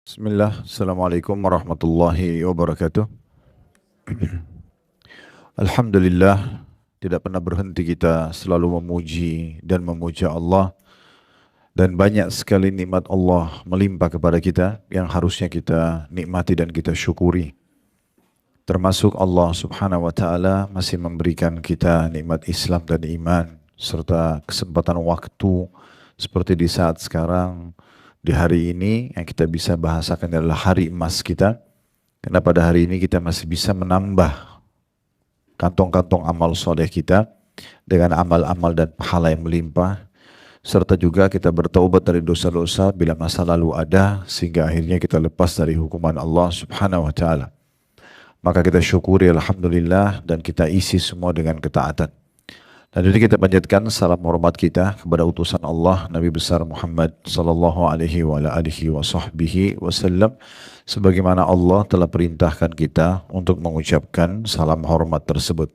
Bismillah, Assalamualaikum warahmatullahi wabarakatuh. Alhamdulillah, tidak pernah berhenti kita selalu memuji dan memuja Allah. Dan banyak sekali nikmat Allah melimpah kepada kita yang harusnya kita nikmati dan kita syukuri. Termasuk Allah subhanahu wa ta'ala masih memberikan kita nikmat Islam dan iman, serta kesempatan waktu seperti di saat sekarang, di hari ini yang kita bisa bahasakan adalah hari emas kita. Karena pada hari ini kita masih bisa menambah kantong-kantong amal soleh kita dengan amal-amal dan pahala yang melimpah. Serta juga kita bertaubat dari dosa-dosa bila masa lalu ada, sehingga akhirnya kita lepas dari hukuman Allah subhanahu wa ta'ala. Maka kita syukuri alhamdulillah dan kita isi semua dengan ketaatan. Dan jadi kita panjatkan salam hormat kita kepada utusan Allah Nabi besar Muhammad sallallahu alaihi wa ala alihi wa sahbihi wasallam, sebagaimana Allah telah perintahkan kita untuk mengucapkan salam hormat tersebut.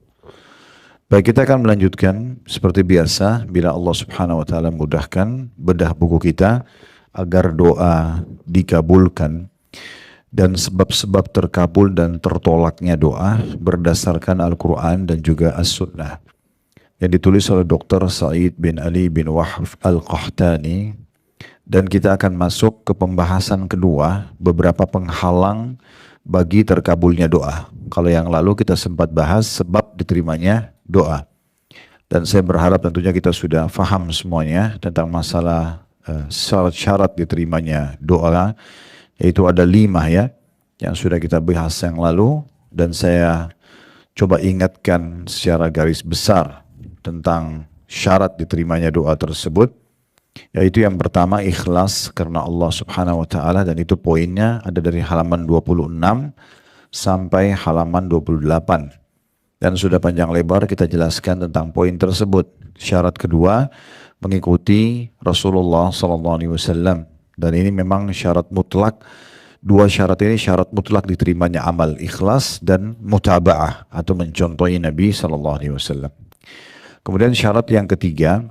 Baik, kita akan melanjutkan seperti biasa bila Allah Subhanahu wa taala mudahkan bedah buku kita agar doa dikabulkan dan sebab-sebab terkabul dan tertolaknya doa berdasarkan Al-Quran dan juga As-Sunnah, yang ditulis oleh Dr. Said bin Ali bin Wahb Al-Qahtani. Dan kita akan masuk ke pembahasan kedua, beberapa penghalang bagi terkabulnya doa. Kalau yang lalu kita sempat bahas sebab diterimanya doa. Dan saya berharap tentunya kita sudah faham semuanya tentang masalah syarat-syarat diterimanya doa, yaitu ada 5 ya, yang sudah kita bahas yang lalu. Dan saya coba ingatkan secara garis besar tentang syarat diterimanya doa tersebut, yaitu yang pertama ikhlas karena Allah subhanahu wa ta'ala, dan itu poinnya ada dari halaman 26 sampai halaman 28. Dan sudah panjang lebar kita jelaskan tentang poin tersebut. Syarat kedua, mengikuti Rasulullah SAW. Dan ini memang syarat mutlak. Dua syarat ini syarat mutlak diterimanya amal, ikhlas dan mutaba'ah atau mencontohi Nabi SAW. Kemudian syarat yang ketiga,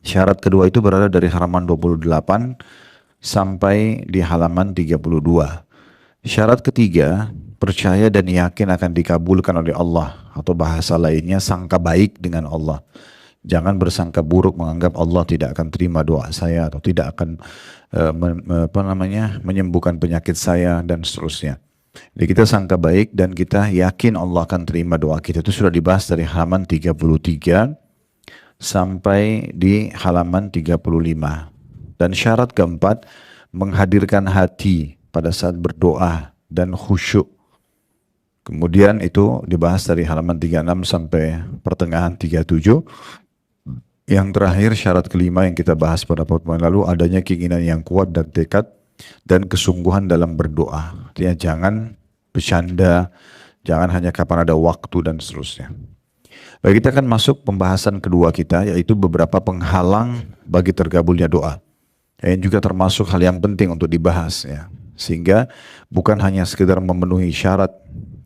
syarat kedua itu berada dari halaman 28 sampai di halaman 32. Syarat ketiga, percaya dan yakin akan dikabulkan oleh Allah, atau bahasa lainnya sangka baik dengan Allah. Jangan bersangka buruk, menganggap Allah tidak akan terima doa saya atau tidak akan menyembuhkan penyakit saya dan seterusnya. Jadi kita sangka baik dan kita yakin Allah akan terima doa kita. Itu sudah dibahas dari halaman 33 sampai di halaman 35. Dan syarat keempat, menghadirkan hati pada saat berdoa dan khusyuk. Kemudian itu dibahas dari halaman 36 sampai pertengahan 37. Yang terakhir syarat kelima yang kita bahas pada pertemuan lalu, adanya keinginan yang kuat dan tekad dan kesungguhan dalam berdoa. Artinya jangan bercanda, jangan hanya kapan ada waktu dan seterusnya. Baik, kita akan masuk pembahasan kedua kita, yaitu beberapa penghalang bagi terkabulnya doa. Yang juga termasuk hal yang penting untuk dibahas ya. Sehingga bukan hanya sekedar memenuhi syarat,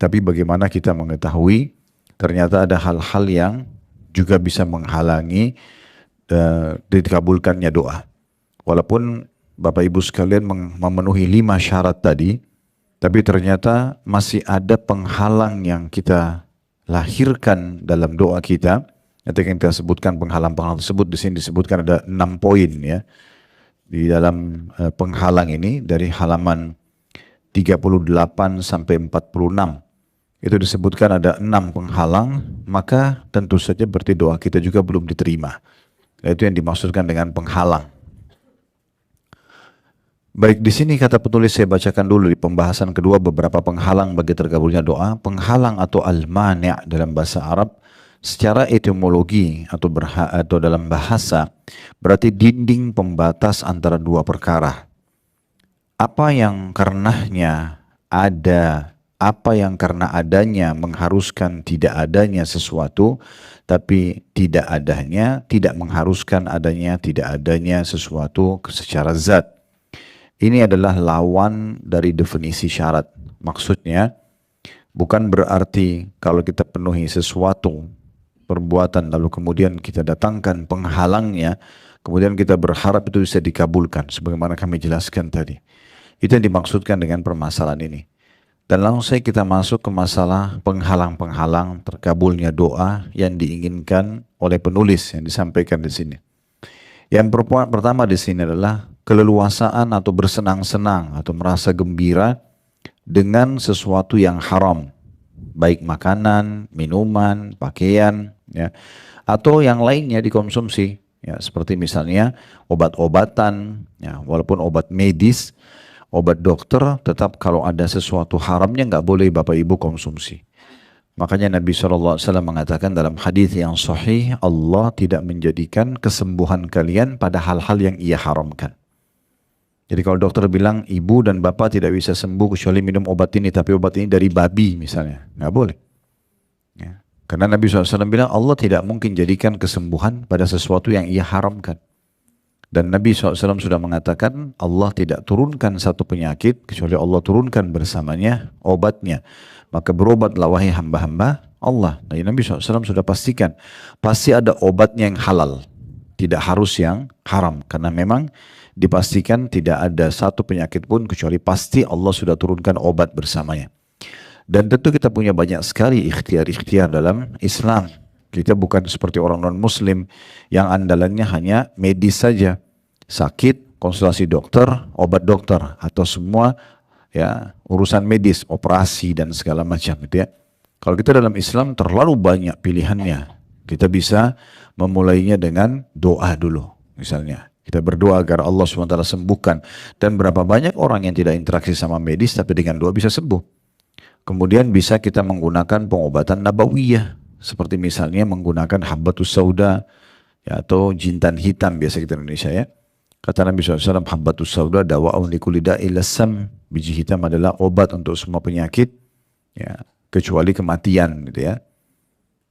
tapi bagaimana kita mengetahui ternyata ada hal-hal yang juga bisa menghalangi dikabulkannya doa. Walaupun Bapak Ibu sekalian memenuhi 5 syarat tadi, tapi ternyata masih ada penghalang yang kita lahirkan dalam doa kita. Nanti kita sebutkan penghalang-penghalang tersebut. Di sini disebutkan ada 6 poin ya. Di dalam penghalang ini dari halaman 38 sampai 46. Itu disebutkan ada 6 penghalang, maka tentu saja berarti doa kita juga belum diterima. Itu yang dimaksudkan dengan penghalang. Baik, di sini kata penulis saya bacakan dulu di pembahasan kedua beberapa penghalang bagi terkabulnya doa. Penghalang atau al-mani' dalam bahasa Arab secara etimologi atau dalam bahasa berarti dinding pembatas antara dua perkara. Apa yang karenanya ada, apa yang karena adanya mengharuskan tidak adanya sesuatu, tapi tidak adanya tidak mengharuskan adanya tidak adanya sesuatu secara zat. Ini adalah lawan dari definisi syarat. Maksudnya bukan berarti kalau kita penuhi sesuatu perbuatan lalu kemudian kita datangkan penghalangnya, kemudian kita berharap itu bisa dikabulkan sebagaimana kami jelaskan tadi. Itu yang dimaksudkan dengan permasalahan ini. Dan langsung saja kita masuk ke masalah penghalang-penghalang terkabulnya doa yang diinginkan oleh penulis yang disampaikan di sini. Yang pertama di sini adalah keleluasaan atau bersenang-senang atau merasa gembira dengan sesuatu yang haram, baik makanan, minuman, pakaian, ya, atau yang lainnya dikonsumsi, ya, seperti misalnya obat-obatan, ya, walaupun obat medis, obat dokter, tetap kalau ada sesuatu haramnya nggak boleh Bapak Ibu konsumsi. Makanya Nabi SAW mengatakan dalam hadis yang sahih, Allah tidak menjadikan kesembuhan kalian pada hal-hal yang ia haramkan. Jadi kalau dokter bilang ibu dan bapak tidak bisa sembuh kecuali minum obat ini, tapi obat ini dari babi misalnya, nggak boleh. Ya. Karena Nabi SAW bilang Allah tidak mungkin jadikan kesembuhan pada sesuatu yang ia haramkan. Dan Nabi SAW sudah mengatakan Allah tidak turunkan satu penyakit kecuali Allah turunkan bersamanya obatnya. Maka berobatlah wahai hamba-hamba Allah. Dan Nabi SAW sudah pastikan pasti ada obatnya yang halal, tidak harus yang haram. Karena memang dipastikan tidak ada satu penyakit pun kecuali pasti Allah sudah turunkan obat bersamanya. Dan tentu kita punya banyak sekali ikhtiar-ikhtiar dalam Islam. Kita bukan seperti orang non-muslim yang andalannya hanya medis saja. Sakit, konsultasi dokter, obat dokter, atau semua ya urusan medis, operasi dan segala macam gitu ya. Kalau kita dalam Islam terlalu banyak pilihannya. Kita bisa memulainya dengan doa dulu. Misalnya, kita berdoa agar Allah SWT sembuhkan. Dan berapa banyak orang yang tidak interaksi sama medis tapi dengan doa bisa sembuh. Kemudian bisa kita menggunakan pengobatan nabawiyah. Seperti misalnya menggunakan habbatus sauda ya, atau jintan hitam biasa kita di Indonesia ya. Kata Nabi SAW, habbatus sauda dawa'un likulli da'il lasam. Biji hitam adalah obat untuk semua penyakit, ya, kecuali kematian gitu ya.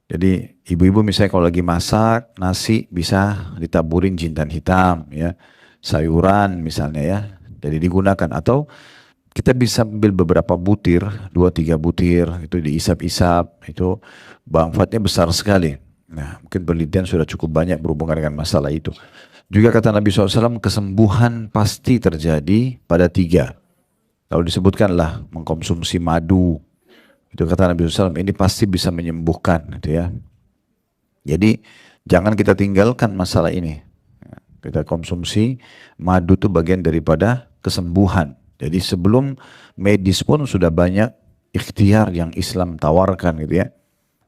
Jadi ibu-ibu misalnya kalau lagi masak nasi bisa ditaburin jintan hitam ya, sayuran misalnya ya. Jadi digunakan, atau kita bisa ambil beberapa butir, 2-3 butir, itu diisap-isap, itu manfaatnya besar sekali. Nah, mungkin penelitian sudah cukup banyak berhubungan dengan masalah itu. Juga kata Nabi SAW, kesembuhan pasti terjadi pada 3. Lalu disebutkanlah mengkonsumsi madu. Itu kata Nabi SAW, ini pasti bisa menyembuhkan. Gitu ya. Jadi jangan kita tinggalkan masalah ini. Kita konsumsi madu itu bagian daripada kesembuhan. Jadi sebelum medis pun sudah banyak ikhtiar yang Islam tawarkan gitu ya.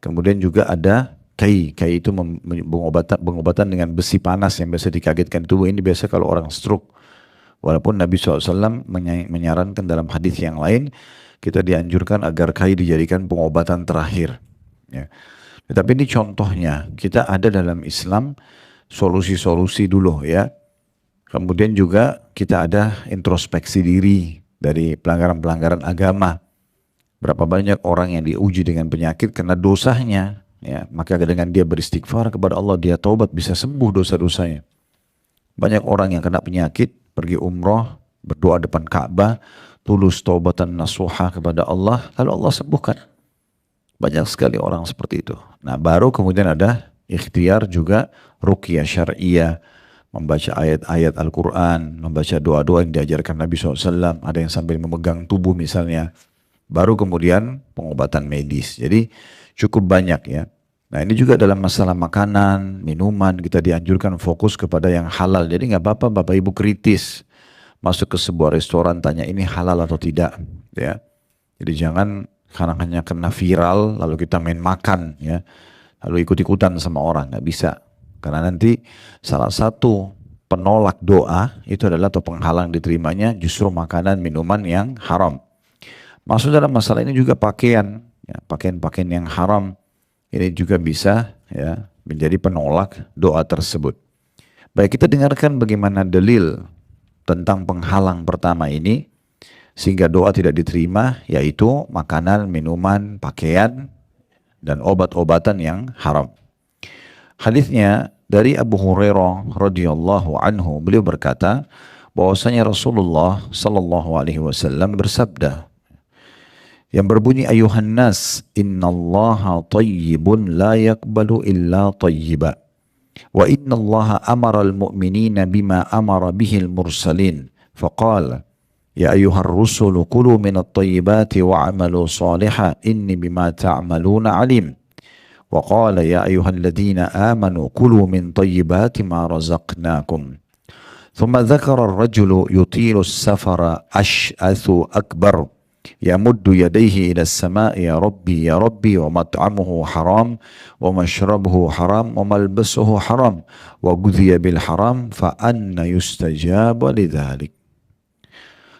Kemudian juga ada kai itu pengobatan dengan besi panas yang biasa dikagetkan tubuh. Ini biasa kalau orang stroke. Walaupun Nabi SAW menyarankan dalam hadis yang lain, kita dianjurkan agar kai dijadikan pengobatan terakhir. Ya. Tetapi ini contohnya, kita ada dalam Islam solusi-solusi dulu ya. Kemudian juga kita ada introspeksi diri dari pelanggaran-pelanggaran agama. Berapa banyak orang yang diuji dengan penyakit karena dosanya. Ya, maka dengan dia beristighfar kepada Allah, dia taubat, bisa sembuh dosa-dosanya. Banyak orang yang kena penyakit, pergi umroh, berdoa depan Ka'bah, tulus taubatan nasuha kepada Allah, lalu Allah sembuhkan. Banyak sekali orang seperti itu. Nah, baru kemudian ada ikhtiar juga ruqyah syar'iyah, membaca ayat-ayat Al-Quran, membaca doa-doa yang diajarkan Nabi SAW, ada yang sambil memegang tubuh misalnya. Baru kemudian pengobatan medis. Jadi cukup banyak ya. Nah ini juga dalam masalah makanan, minuman, kita dianjurkan fokus kepada yang halal. Jadi nggak apa-apa Bapak Ibu kritis masuk ke sebuah restoran tanya ini halal atau tidak, ya. Jadi jangan karena hanya kena viral lalu kita main makan, ya, lalu ikut-ikutan sama orang, nggak bisa. Karena nanti salah satu penolak doa itu adalah atau penghalang diterimanya justru makanan minuman yang haram. Maksud dalam masalah ini juga pakaian, ya, pakaian-pakaian yang haram. Ini juga bisa ya menjadi penolak doa tersebut. Baik, kita dengarkan bagaimana dalil tentang penghalang pertama ini sehingga doa tidak diterima, yaitu makanan, minuman, pakaian, dan obat-obatan yang haram. Hadisnya dari Abu Hurairah radhiyallahu anhu, beliau berkata bahwasanya Rasulullah sallallahu alaihi wasallam bersabda yang berbunyi ayuhan nas innallaha tayyibun la yakbalu illa tayyiba wa innallaha amara al-mu'minina bima amara bihil mursalin faqala Ya ayyuhar rusulu kulu minat tayyibati wa'amalu saliha inni bima ta'amaluna alim. Wa qala ya ayyuhalladzina amanu kulu min tayyibati ma razaqnakum. Thumma dzakara ar-rajulu yutilu as-safara ash'athu akbar. Yamuddu yadayhi ila as-sama'i ya rabbi wa mat'amuhu haram wa mashrabuhu haram wa malbasuhu haram wa ghudhiya bil haram fa anna yustajabu lidzalik.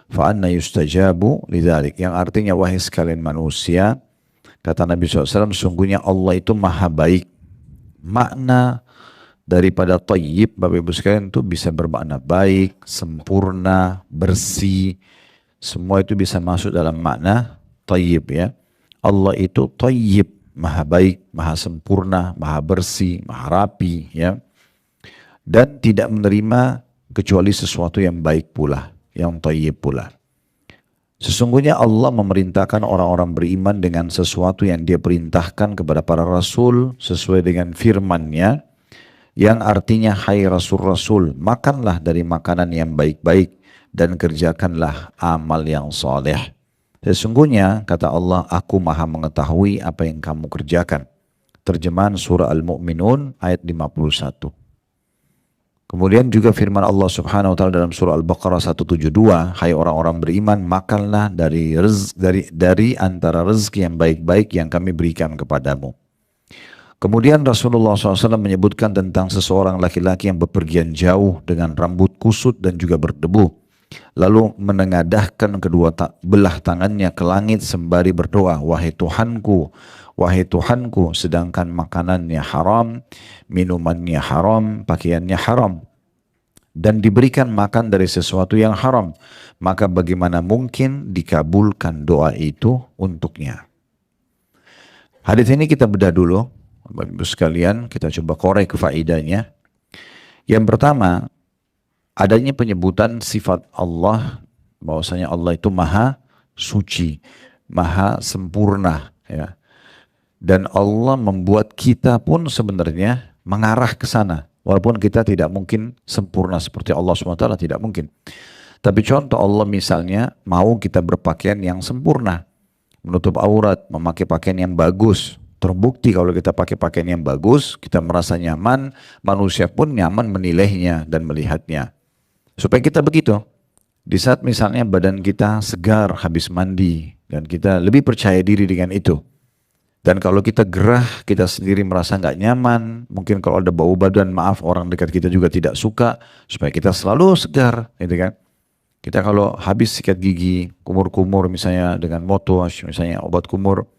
Fa'anna yustajabu lidzalik, yang artinya wahai sekalian manusia, kata Nabi SAW, sungguhnya Allah itu maha baik. Makna daripada tayyib, Bapak Ibu sekalian, itu bisa bermakna baik, sempurna, bersih, semua itu bisa masuk dalam makna tayyib ya. Allah itu tayyib, maha baik, maha sempurna, maha bersih, maha rapi ya, dan tidak menerima kecuali sesuatu yang baik pula, yang thayyib pula. Sesungguhnya Allah memerintahkan orang-orang beriman dengan sesuatu yang dia perintahkan kepada para rasul sesuai dengan firman-Nya, yang artinya, hai rasul-rasul, makanlah dari makanan yang baik-baik dan kerjakanlah amal yang soleh. Sesungguhnya kata Allah, aku maha mengetahui apa yang kamu kerjakan. Terjemahan surah Al-Mu'minun ayat 51. Kemudian juga firman Allah Subhanahu wa taala dalam surah Al-Baqarah 172, hai orang-orang beriman, makanlah dari antara rezeki yang baik-baik yang kami berikan kepadamu. Kemudian Rasulullah SAW menyebutkan tentang seseorang laki-laki yang bepergian jauh dengan rambut kusut dan juga berdebu, lalu menengadahkan kedua belah tangannya ke langit sembari berdoa, wahai Tuhanku, sedangkan makanannya haram, minumannya haram, pakaiannya haram, dan diberikan makan dari sesuatu yang haram, maka bagaimana mungkin dikabulkan doa itu untuknya? Hadis ini kita bedah dulu, Bapak Ibu sekalian, kita coba korek faedahnya. Yang pertama, adanya penyebutan sifat Allah, bahwasanya Allah itu maha suci, maha sempurna ya. Dan Allah membuat kita pun sebenarnya mengarah ke sana. Walaupun kita tidak mungkin sempurna seperti Allah SWT, tidak mungkin. Tapi contoh Allah misalnya mau kita berpakaian yang sempurna, menutup aurat, memakai pakaian yang bagus. Terbukti kalau kita pakai pakaian yang bagus, kita merasa nyaman, manusia pun nyaman menilainya dan melihatnya. Supaya kita begitu. Di saat misalnya badan kita segar habis mandi, dan kita lebih percaya diri dengan itu. Dan kalau kita gerah, kita sendiri merasa nggak nyaman, mungkin kalau ada bau badan, maaf, orang dekat kita juga tidak suka, supaya kita selalu segar, gitu kan. Kita kalau habis sikat gigi, kumur-kumur misalnya dengan mouthwash, misalnya obat kumur,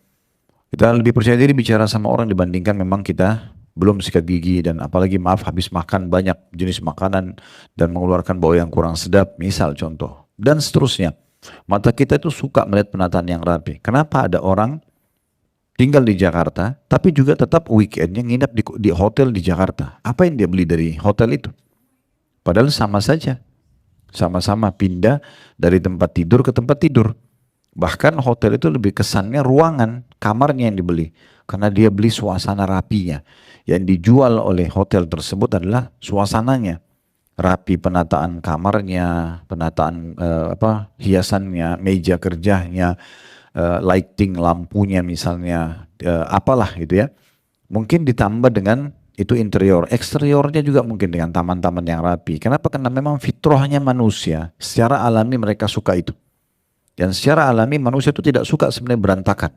kita lebih percaya diri bicara sama orang dibandingkan memang kita belum sikat gigi, dan apalagi maaf habis makan banyak jenis makanan dan mengeluarkan bau yang kurang sedap, misal contoh. Dan seterusnya. Mata kita itu suka melihat penataan yang rapi. Kenapa ada orang tinggal di Jakarta, tapi juga tetap weekendnya nginap di hotel di Jakarta? Apa yang dia beli dari hotel itu? Padahal sama saja. Sama-sama pindah dari tempat tidur ke tempat tidur. Bahkan hotel itu lebih kesannya ruangan, kamarnya yang dibeli. Karena dia beli suasana rapinya. Yang dijual oleh hotel tersebut adalah suasananya. Rapi penataan kamarnya, penataan hiasannya, meja kerjanya, lighting lampunya misalnya, apalah gitu ya. Mungkin ditambah dengan itu interior, eksteriornya juga mungkin dengan taman-taman yang rapi. Kenapa? Karena memang fitrahnya manusia, secara alami mereka suka itu. Dan secara alami manusia itu tidak suka sebenarnya berantakan.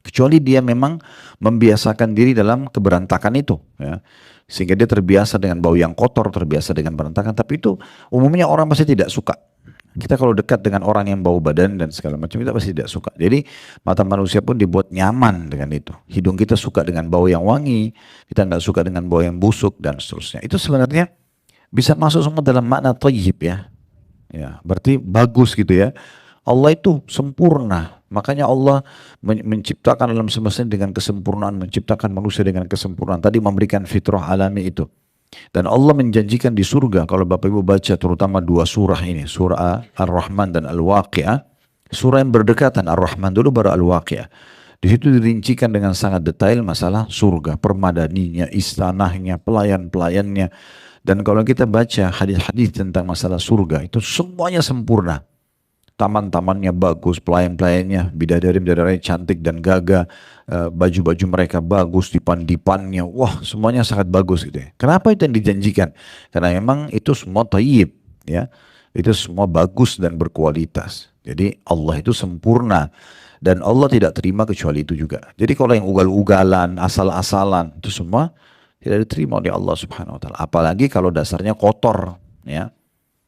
Kecuali dia memang membiasakan diri dalam keberantakan itu. Ya. Sehingga dia terbiasa dengan bau yang kotor, terbiasa dengan berantakan. Tapi itu umumnya orang pasti tidak suka. Kita kalau dekat dengan orang yang bau badan dan segala macam, kita pasti tidak suka. Jadi mata manusia pun dibuat nyaman dengan itu. Hidung kita suka dengan bau yang wangi, kita nggak suka dengan bau yang busuk dan seterusnya. Itu sebenarnya bisa masuk semua dalam makna thayyib ya. Ya, berarti bagus gitu ya. Allah itu sempurna. Makanya Allah menciptakan alam semesta dengan kesempurnaan, menciptakan manusia dengan kesempurnaan. Tadi memberikan fitrah alami itu. Dan Allah menjanjikan di surga, kalau Bapak Ibu baca terutama dua surah ini, surah Ar-Rahman dan Al-Waqi'ah, surah yang berdekatan, Ar-Rahman dulu baru Al-Waqi'ah. Di situ dirincikan dengan sangat detail masalah surga, permadaninya, istanahnya, pelayan-pelayannya. Dan kalau kita baca hadis-hadis tentang masalah surga, itu semuanya sempurna. taman-tamannya bagus, pelayan-pelayannya, bidadari-bidadari cantik dan gagah, baju-baju mereka bagus, dipan-dipannya, wah semuanya sangat bagus gitu ya. Kenapa itu yang dijanjikan? Karena memang itu semua thayyib, ya, itu semua bagus dan berkualitas. Jadi Allah itu sempurna dan Allah tidak terima kecuali itu juga. Jadi kalau yang ugal-ugalan, asal-asalan itu semua tidak diterima oleh Allah Subhanahu wa taala. Apalagi kalau dasarnya kotor, ya.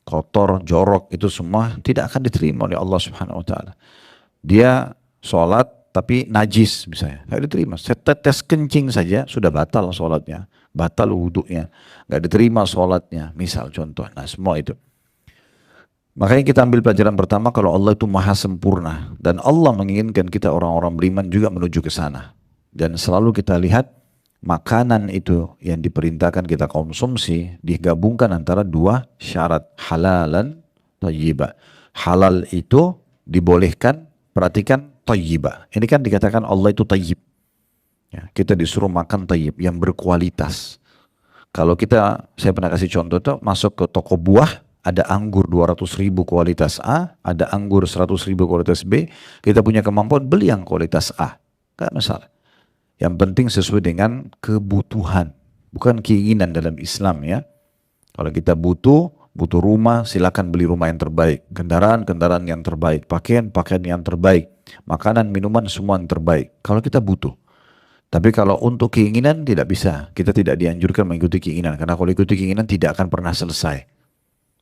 Kotor, jorok, itu semua tidak akan diterima oleh Allah Subhanahu wa taala. Dia sholat tapi najis misalnya, nggak diterima. Setetes kencing saja sudah batal sholatnya, batal wudhunya, nggak diterima sholatnya. Misal contoh, nah semua itu. Makanya kita ambil pelajaran pertama kalau Allah itu maha sempurna dan Allah menginginkan kita orang-orang beriman juga menuju ke sana. Dan selalu kita lihat makanan itu yang diperintahkan kita konsumsi digabungkan antara dua syarat, halalan thayyiba. Halal itu dibolehkan, perhatikan thayyiba. Ini kan dikatakan Allah itu thayyib. Ya, kita disuruh makan thayyib yang berkualitas. Kalau kita, saya pernah kasih contoh tuh, masuk ke toko buah, ada anggur 200.000 kualitas A, ada anggur 100.000 kualitas B, kita punya kemampuan beli yang kualitas A, gak masalah. Yang penting sesuai dengan kebutuhan, bukan keinginan dalam Islam ya. Kalau kita butuh rumah, silakan beli rumah yang terbaik, kendaraan yang terbaik, pakaian yang terbaik, makanan, minuman semua yang terbaik. Kalau kita butuh. Tapi kalau untuk keinginan tidak bisa, kita tidak dianjurkan mengikuti keinginan, karena kalau ikuti keinginan tidak akan pernah selesai.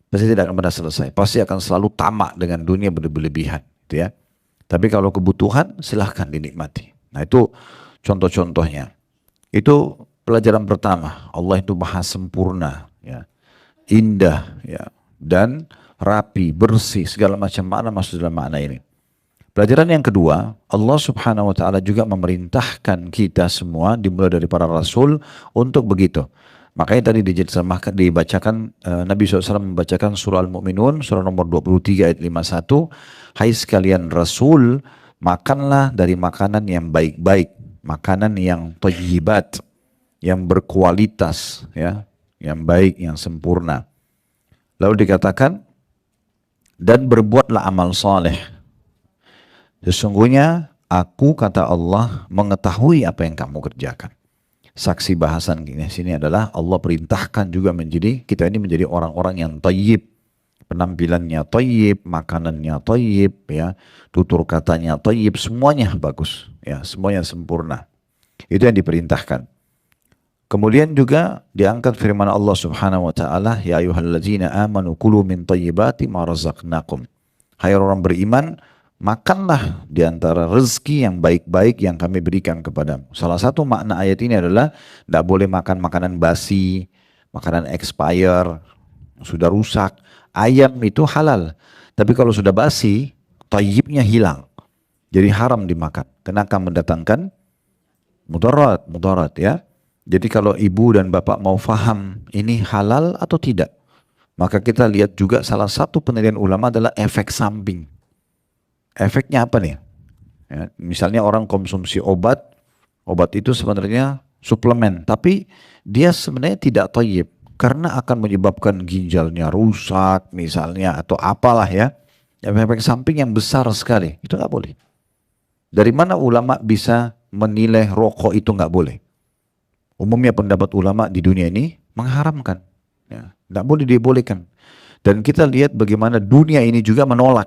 Pasti tidak akan pernah selesai, pasti akan selalu tamak dengan dunia berlebihan, gitu ya. Tapi kalau kebutuhan silahkan dinikmati. Nah itu contoh-contohnya. Itu pelajaran pertama. Allah itu maha sempurna, ya, indah, ya, dan rapi, bersih, segala macam makna masuk dalam makna ini. Pelajaran yang kedua, Allah Subhanahu wa taala juga memerintahkan kita semua dimulai dari para rasul untuk begitu. Makanya tadi dibacakan Nabi SAW membacakan surah Al-Mu'minun surah nomor 23 ayat 51. Hai sekalian Rasul, makanlah dari makanan yang baik-baik, makanan yang thayyibat, yang berkualitas, ya, yang baik, yang sempurna. Lalu dikatakan, dan berbuatlah amal saleh. Sesungguhnya aku, kata Allah, mengetahui apa yang kamu kerjakan. Saksi bahasan sini adalah Allah perintahkan juga kita ini menjadi orang-orang yang thayyib, penampilannya thayyib, makanannya thayyib, ya, tutur katanya thayyib, semuanya bagus, ya, semuanya sempurna. Itu yang diperintahkan. Kemudian juga diangkat firman Allah Subhanahu wa taala, ya ayyuhalladzina amanu kulu min thayyibati ma razaqnakum. Hai orang beriman, makanlah di antara rezeki yang baik-baik yang kami berikan kepadamu. Salah satu makna ayat ini adalah tidak boleh makan makanan basi, makanan expire, sudah rusak. Ayam itu halal, tapi kalau sudah basi, thayyibnya hilang. Jadi haram dimakan, karena akan mendatangkan mudarat ya. Jadi kalau ibu dan bapak mau faham ini halal atau tidak, maka kita lihat juga salah satu penelitian ulama adalah efek samping. Efeknya apa nih? Ya, misalnya orang konsumsi obat itu sebenarnya suplemen, tapi dia sebenarnya tidak thayyib karena akan menyebabkan ginjalnya rusak misalnya atau apalah ya. Efek samping yang besar sekali, itu nggak boleh. Dari mana ulama bisa menilai rokok itu nggak boleh? Umumnya pendapat ulama di dunia ini mengharamkan, ya, nggak boleh dibolehkan. Dan kita lihat bagaimana dunia ini juga menolak.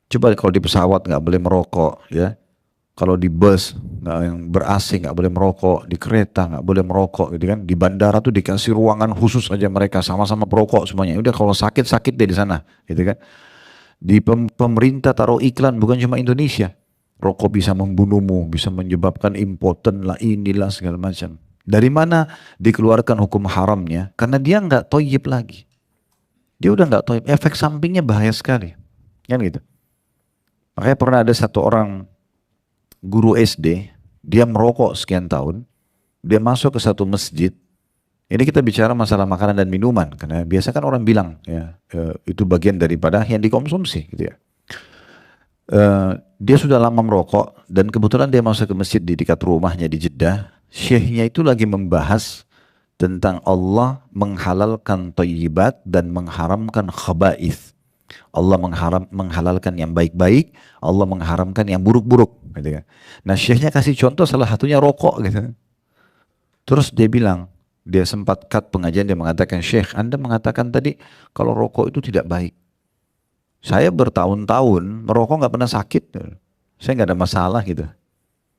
Coba kalau di pesawat nggak boleh merokok, ya. Kalau di bus yang ber-AC nggak boleh merokok, di kereta nggak boleh merokok, gitu kan. Di bandara tuh dikasih ruangan khusus aja mereka sama-sama perokok semuanya. Udah kalau sakit deh di sana, gitu kan. Di pemerintah taruh iklan bukan cuma Indonesia. Rokok bisa membunuhmu, bisa menyebabkan impoten lah, inilah segala macam. Dari mana dikeluarkan hukum haramnya? Karena dia nggak thayyib lagi. Dia udah nggak thayyib. Efek sampingnya bahaya sekali, kan gitu. Makanya pernah ada satu orang guru SD, dia merokok sekian tahun, dia masuk ke satu masjid. Ini kita bicara masalah makanan dan minuman, karena biasa kan orang bilang ya itu bagian daripada yang dikonsumsi, gitu ya. Dia sudah lama merokok dan kebetulan dia masuk ke masjid di dekat rumahnya di Jeddah. Syekhnya itu lagi membahas tentang Allah menghalalkan thayyibat dan mengharamkan khaba'ith. Allah menghalalkan yang baik-baik, Allah mengharamkan yang buruk-buruk. Gitu kan. Nah syekhnya kasih contoh salah satunya rokok gitu. Terus dia bilang, dia sempat cut pengajian, dia mengatakan, Syekh Anda mengatakan tadi kalau rokok itu tidak baik. Saya bertahun-tahun merokok nggak pernah sakit. Saya nggak ada masalah gitu.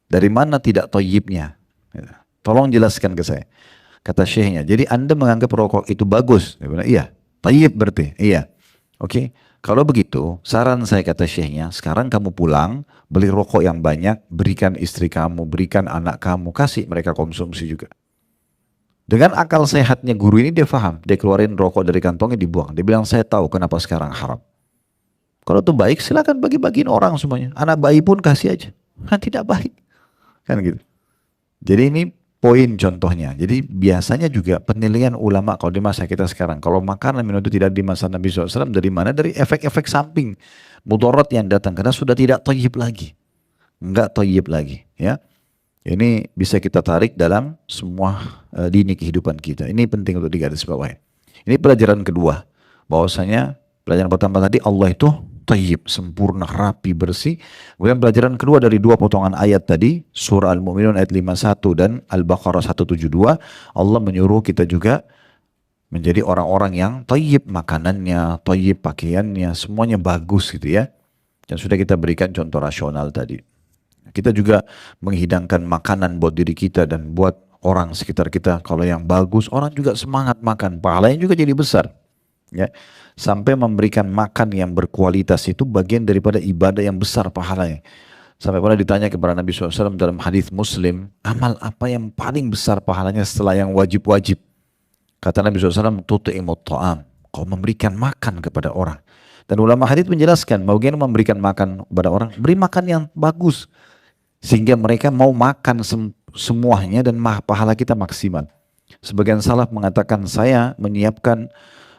Dari mana tidak toyibnya? Gitu. Tolong jelaskan ke saya. Kata syekhnya, jadi Anda menganggap rokok itu bagus? Dia bilang, iya. Toyib berarti? Iya. Oke. Kalau begitu, saran saya kata syekhnya, sekarang kamu pulang, beli rokok yang banyak, berikan istri kamu, berikan anak kamu, kasih mereka konsumsi juga. Dengan akal sehatnya guru ini dia paham, dia keluarin rokok dari kantongnya dibuang. Dia bilang, saya tahu kenapa sekarang haram. Kalau itu baik, silakan bagi-bagiin orang semuanya. Anak bayi pun kasih aja. Kan tidak baik. Kan gitu. Jadi ini poin contohnya. Jadi biasanya juga penilaian ulama kalau di masa kita sekarang. Kalau makanan minum itu tidak di masa Nabi SAW. Dari mana? Dari efek-efek samping. Mudarat yang datang. Karena sudah tidak thayyib lagi. Enggak thayyib lagi. Ya. Ini bisa kita tarik dalam semua lini kehidupan kita. Ini penting untuk digarisbawahi. Ini pelajaran kedua. Bahwasanya pelajaran pertama tadi Allah itu thayyib, sempurna, rapi, bersih. Kemudian pelajaran kedua dari dua potongan ayat tadi, surah Al-Mu'minun ayat 51 dan Al-Baqarah 172, Allah menyuruh kita juga menjadi orang-orang yang thayyib makanannya, thayyib pakaiannya, semuanya bagus gitu ya. Dan sudah kita berikan contoh rasional tadi. Kita juga menghidangkan makanan buat diri kita dan buat orang sekitar kita. Kalau yang bagus, orang juga semangat makan, pahalanya juga jadi besar. Ya, sampai memberikan makan yang berkualitas itu bagian daripada ibadah yang besar pahalanya. Sampai pernah ditanya kepada Nabi SAW dalam hadis Muslim, amal apa yang paling besar pahalanya setelah yang wajib-wajib? Kata Nabi SAW, tut'imut ta'am, kau memberikan makan kepada orang. Dan ulama hadis menjelaskan, bagaimana memberikan makan kepada orang, beri makan yang bagus, sehingga mereka mau makan semuanya dan pahala kita maksimal. Sebagian salaf mengatakan, saya menyiapkan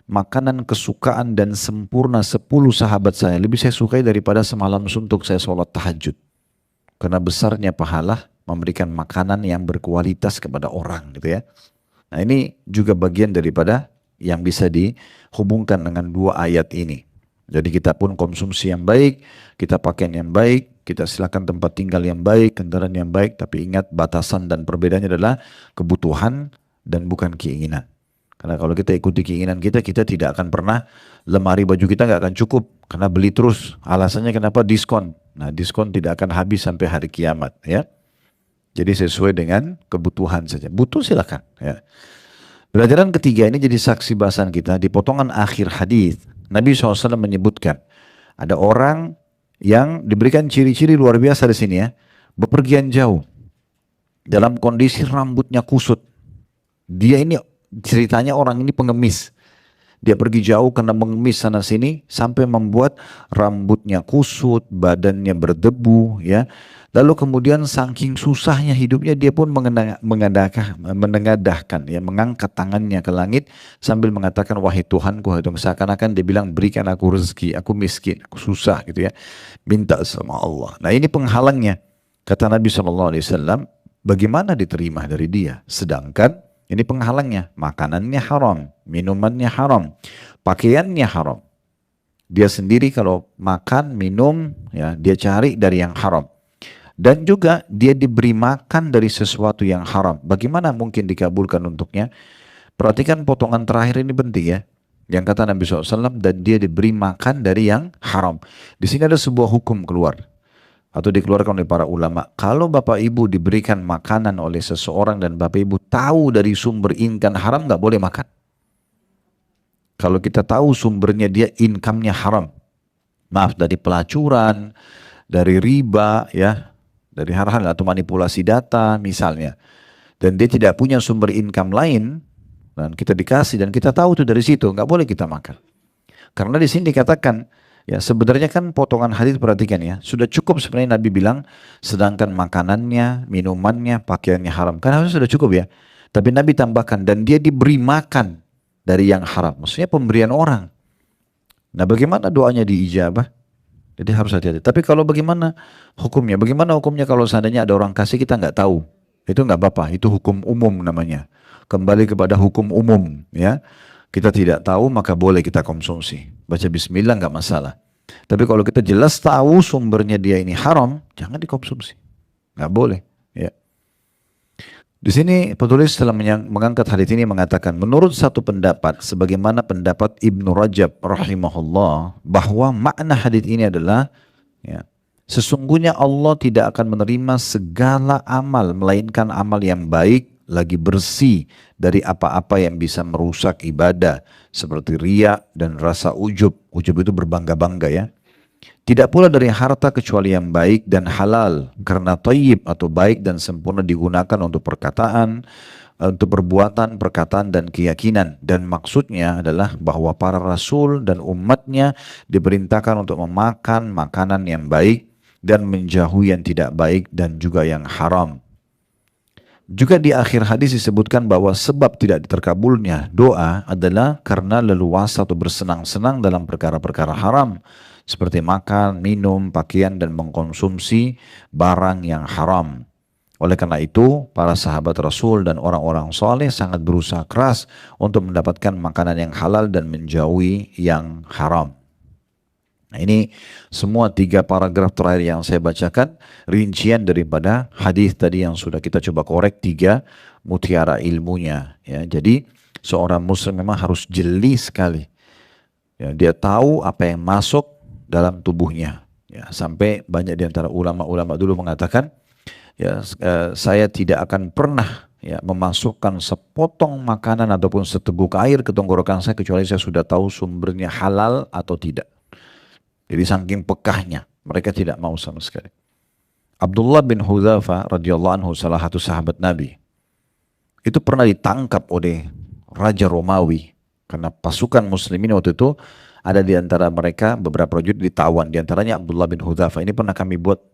makanan kesukaan dan sempurna 10 sahabat saya. Lebih saya sukai daripada semalam suntuk saya sholat tahajud. Karena besarnya pahala memberikan makanan yang berkualitas kepada orang gitu ya. Nah ini juga bagian daripada yang bisa dihubungkan dengan dua ayat ini. Jadi kita pun konsumsi yang baik, kita pakaian yang baik, kita silakan tempat tinggal yang baik, kendaraan yang baik. Tapi ingat batasan dan perbedaannya adalah kebutuhan dan bukan keinginan. Karena kalau kita ikuti keinginan kita, kita tidak akan pernah, lemari baju kita nggak akan cukup. Karena beli terus, alasannya kenapa? Diskon. Nah diskon tidak akan habis sampai hari kiamat ya. Jadi sesuai dengan kebutuhan saja. Butuh silakan ya. Pelajaran ketiga ini jadi saksi bahasan kita. Di potongan akhir hadis Nabi SAW menyebutkan, ada orang yang diberikan ciri-ciri luar biasa di sini ya. Bepergian jauh. Dalam kondisi rambutnya kusut. Dia ini ceritanya orang ini pengemis. Dia pergi jauh karena mengemis sana sini sampai membuat rambutnya kusut, badannya berdebu ya. Lalu kemudian saking susahnya hidupnya dia pun menengadahkan ya, mengangkat tangannya ke langit sambil mengatakan wahai Tuhanku, seakan-akan dia bilang berikan aku rezeki, aku miskin, aku susah gitu ya. Minta sama Allah. Nah ini penghalangnya. Kata Nabi SAW, bagaimana diterima dari dia? Sedangkan ini penghalangnya, makanannya haram, minumannya haram, pakaiannya haram. Dia sendiri kalau makan, minum, ya dia cari dari yang haram. Dan juga dia diberi makan dari sesuatu yang haram. Bagaimana mungkin dikabulkan untuknya? Perhatikan potongan terakhir ini penting ya. Yang kata Nabi SAW, dan dia diberi makan dari yang haram. Di sini ada sebuah hukum keluar. Atau dikeluarkan oleh para ulama. Kalau bapak ibu diberikan makanan oleh seseorang dan bapak ibu tahu dari sumber income haram, nggak boleh makan. Kalau kita tahu sumbernya dia income-nya haram. Maaf, dari pelacuran, dari riba, ya, dari hal-hal atau manipulasi data misalnya. Dan dia tidak punya sumber income lain, dan kita dikasih dan kita tahu itu dari situ, nggak boleh kita makan. Karena di sini dikatakan, ya sebenarnya kan potongan hadis perhatikan ya, sudah cukup sebenarnya Nabi bilang, sedangkan makanannya, minumannya, pakaiannya haram. Kan harusnya sudah cukup ya. Tapi Nabi tambahkan, dan dia diberi makan dari yang haram. Maksudnya pemberian orang. Nah bagaimana doanya diijabah? Jadi harus hati-hati. Tapi kalau bagaimana hukumnya? Bagaimana hukumnya kalau seandainya ada orang kasih kita nggak tahu? Itu nggak apa-apa. Itu hukum umum namanya. Kembali kepada hukum umum ya. Kita tidak tahu maka boleh kita konsumsi. baca bismillah nggak masalah. Tapi kalau kita jelas tahu sumbernya dia ini haram, jangan dikonsumsi. Nggak boleh. Ya. Di sini penulis setelah mengangkat hadis ini mengatakan, menurut satu pendapat, sebagaimana pendapat Ibnu Rajab rahimahullah, bahwa makna hadis ini adalah, ya, sesungguhnya Allah tidak akan menerima segala amal, melainkan amal yang baik, lagi bersih dari apa-apa yang bisa merusak ibadah, seperti riya dan rasa ujub. Ujub itu berbangga-bangga ya. Tidak pula dari harta kecuali yang baik dan halal, karena thayyib atau baik dan sempurna digunakan untuk perkataan, untuk perbuatan, perkataan dan keyakinan. Dan maksudnya adalah bahwa para rasul dan umatnya diperintahkan untuk memakan makanan yang baik dan menjauhi yang tidak baik dan juga yang haram. Juga di akhir hadis disebutkan bahwa sebab tidak terkabulnya doa adalah karena leluasa atau bersenang-senang dalam perkara-perkara haram, seperti makan, minum, pakaian, dan mengkonsumsi barang yang haram. Oleh karena itu, para sahabat Rasul dan orang-orang soleh sangat berusaha keras untuk mendapatkan makanan yang halal dan menjauhi yang haram. Nah, ini semua 3 paragraf terakhir yang saya bacakan, rincian daripada hadis tadi yang sudah kita coba korek 3 mutiara ilmunya. Ya, jadi seorang muslim memang harus jeli sekali. Ya, dia tahu apa yang masuk dalam tubuhnya. Ya, sampai banyak di antara ulama-ulama dulu mengatakan, ya, saya tidak akan pernah ya memasukkan sepotong makanan ataupun seteguk air ke tenggorokan saya kecuali saya sudah tahu sumbernya halal atau tidak. Jadi saking pekahnya, mereka tidak mau sama sekali. Abdullah bin Hudzaifah radhiyallahu anhu, salah satu sahabat Nabi, itu pernah ditangkap oleh Raja Romawi karena pasukan muslimin waktu itu ada di antara mereka beberapa prajurit ditawan, di antaranya Abdullah bin Hudzaifah. Ini pernah kami buat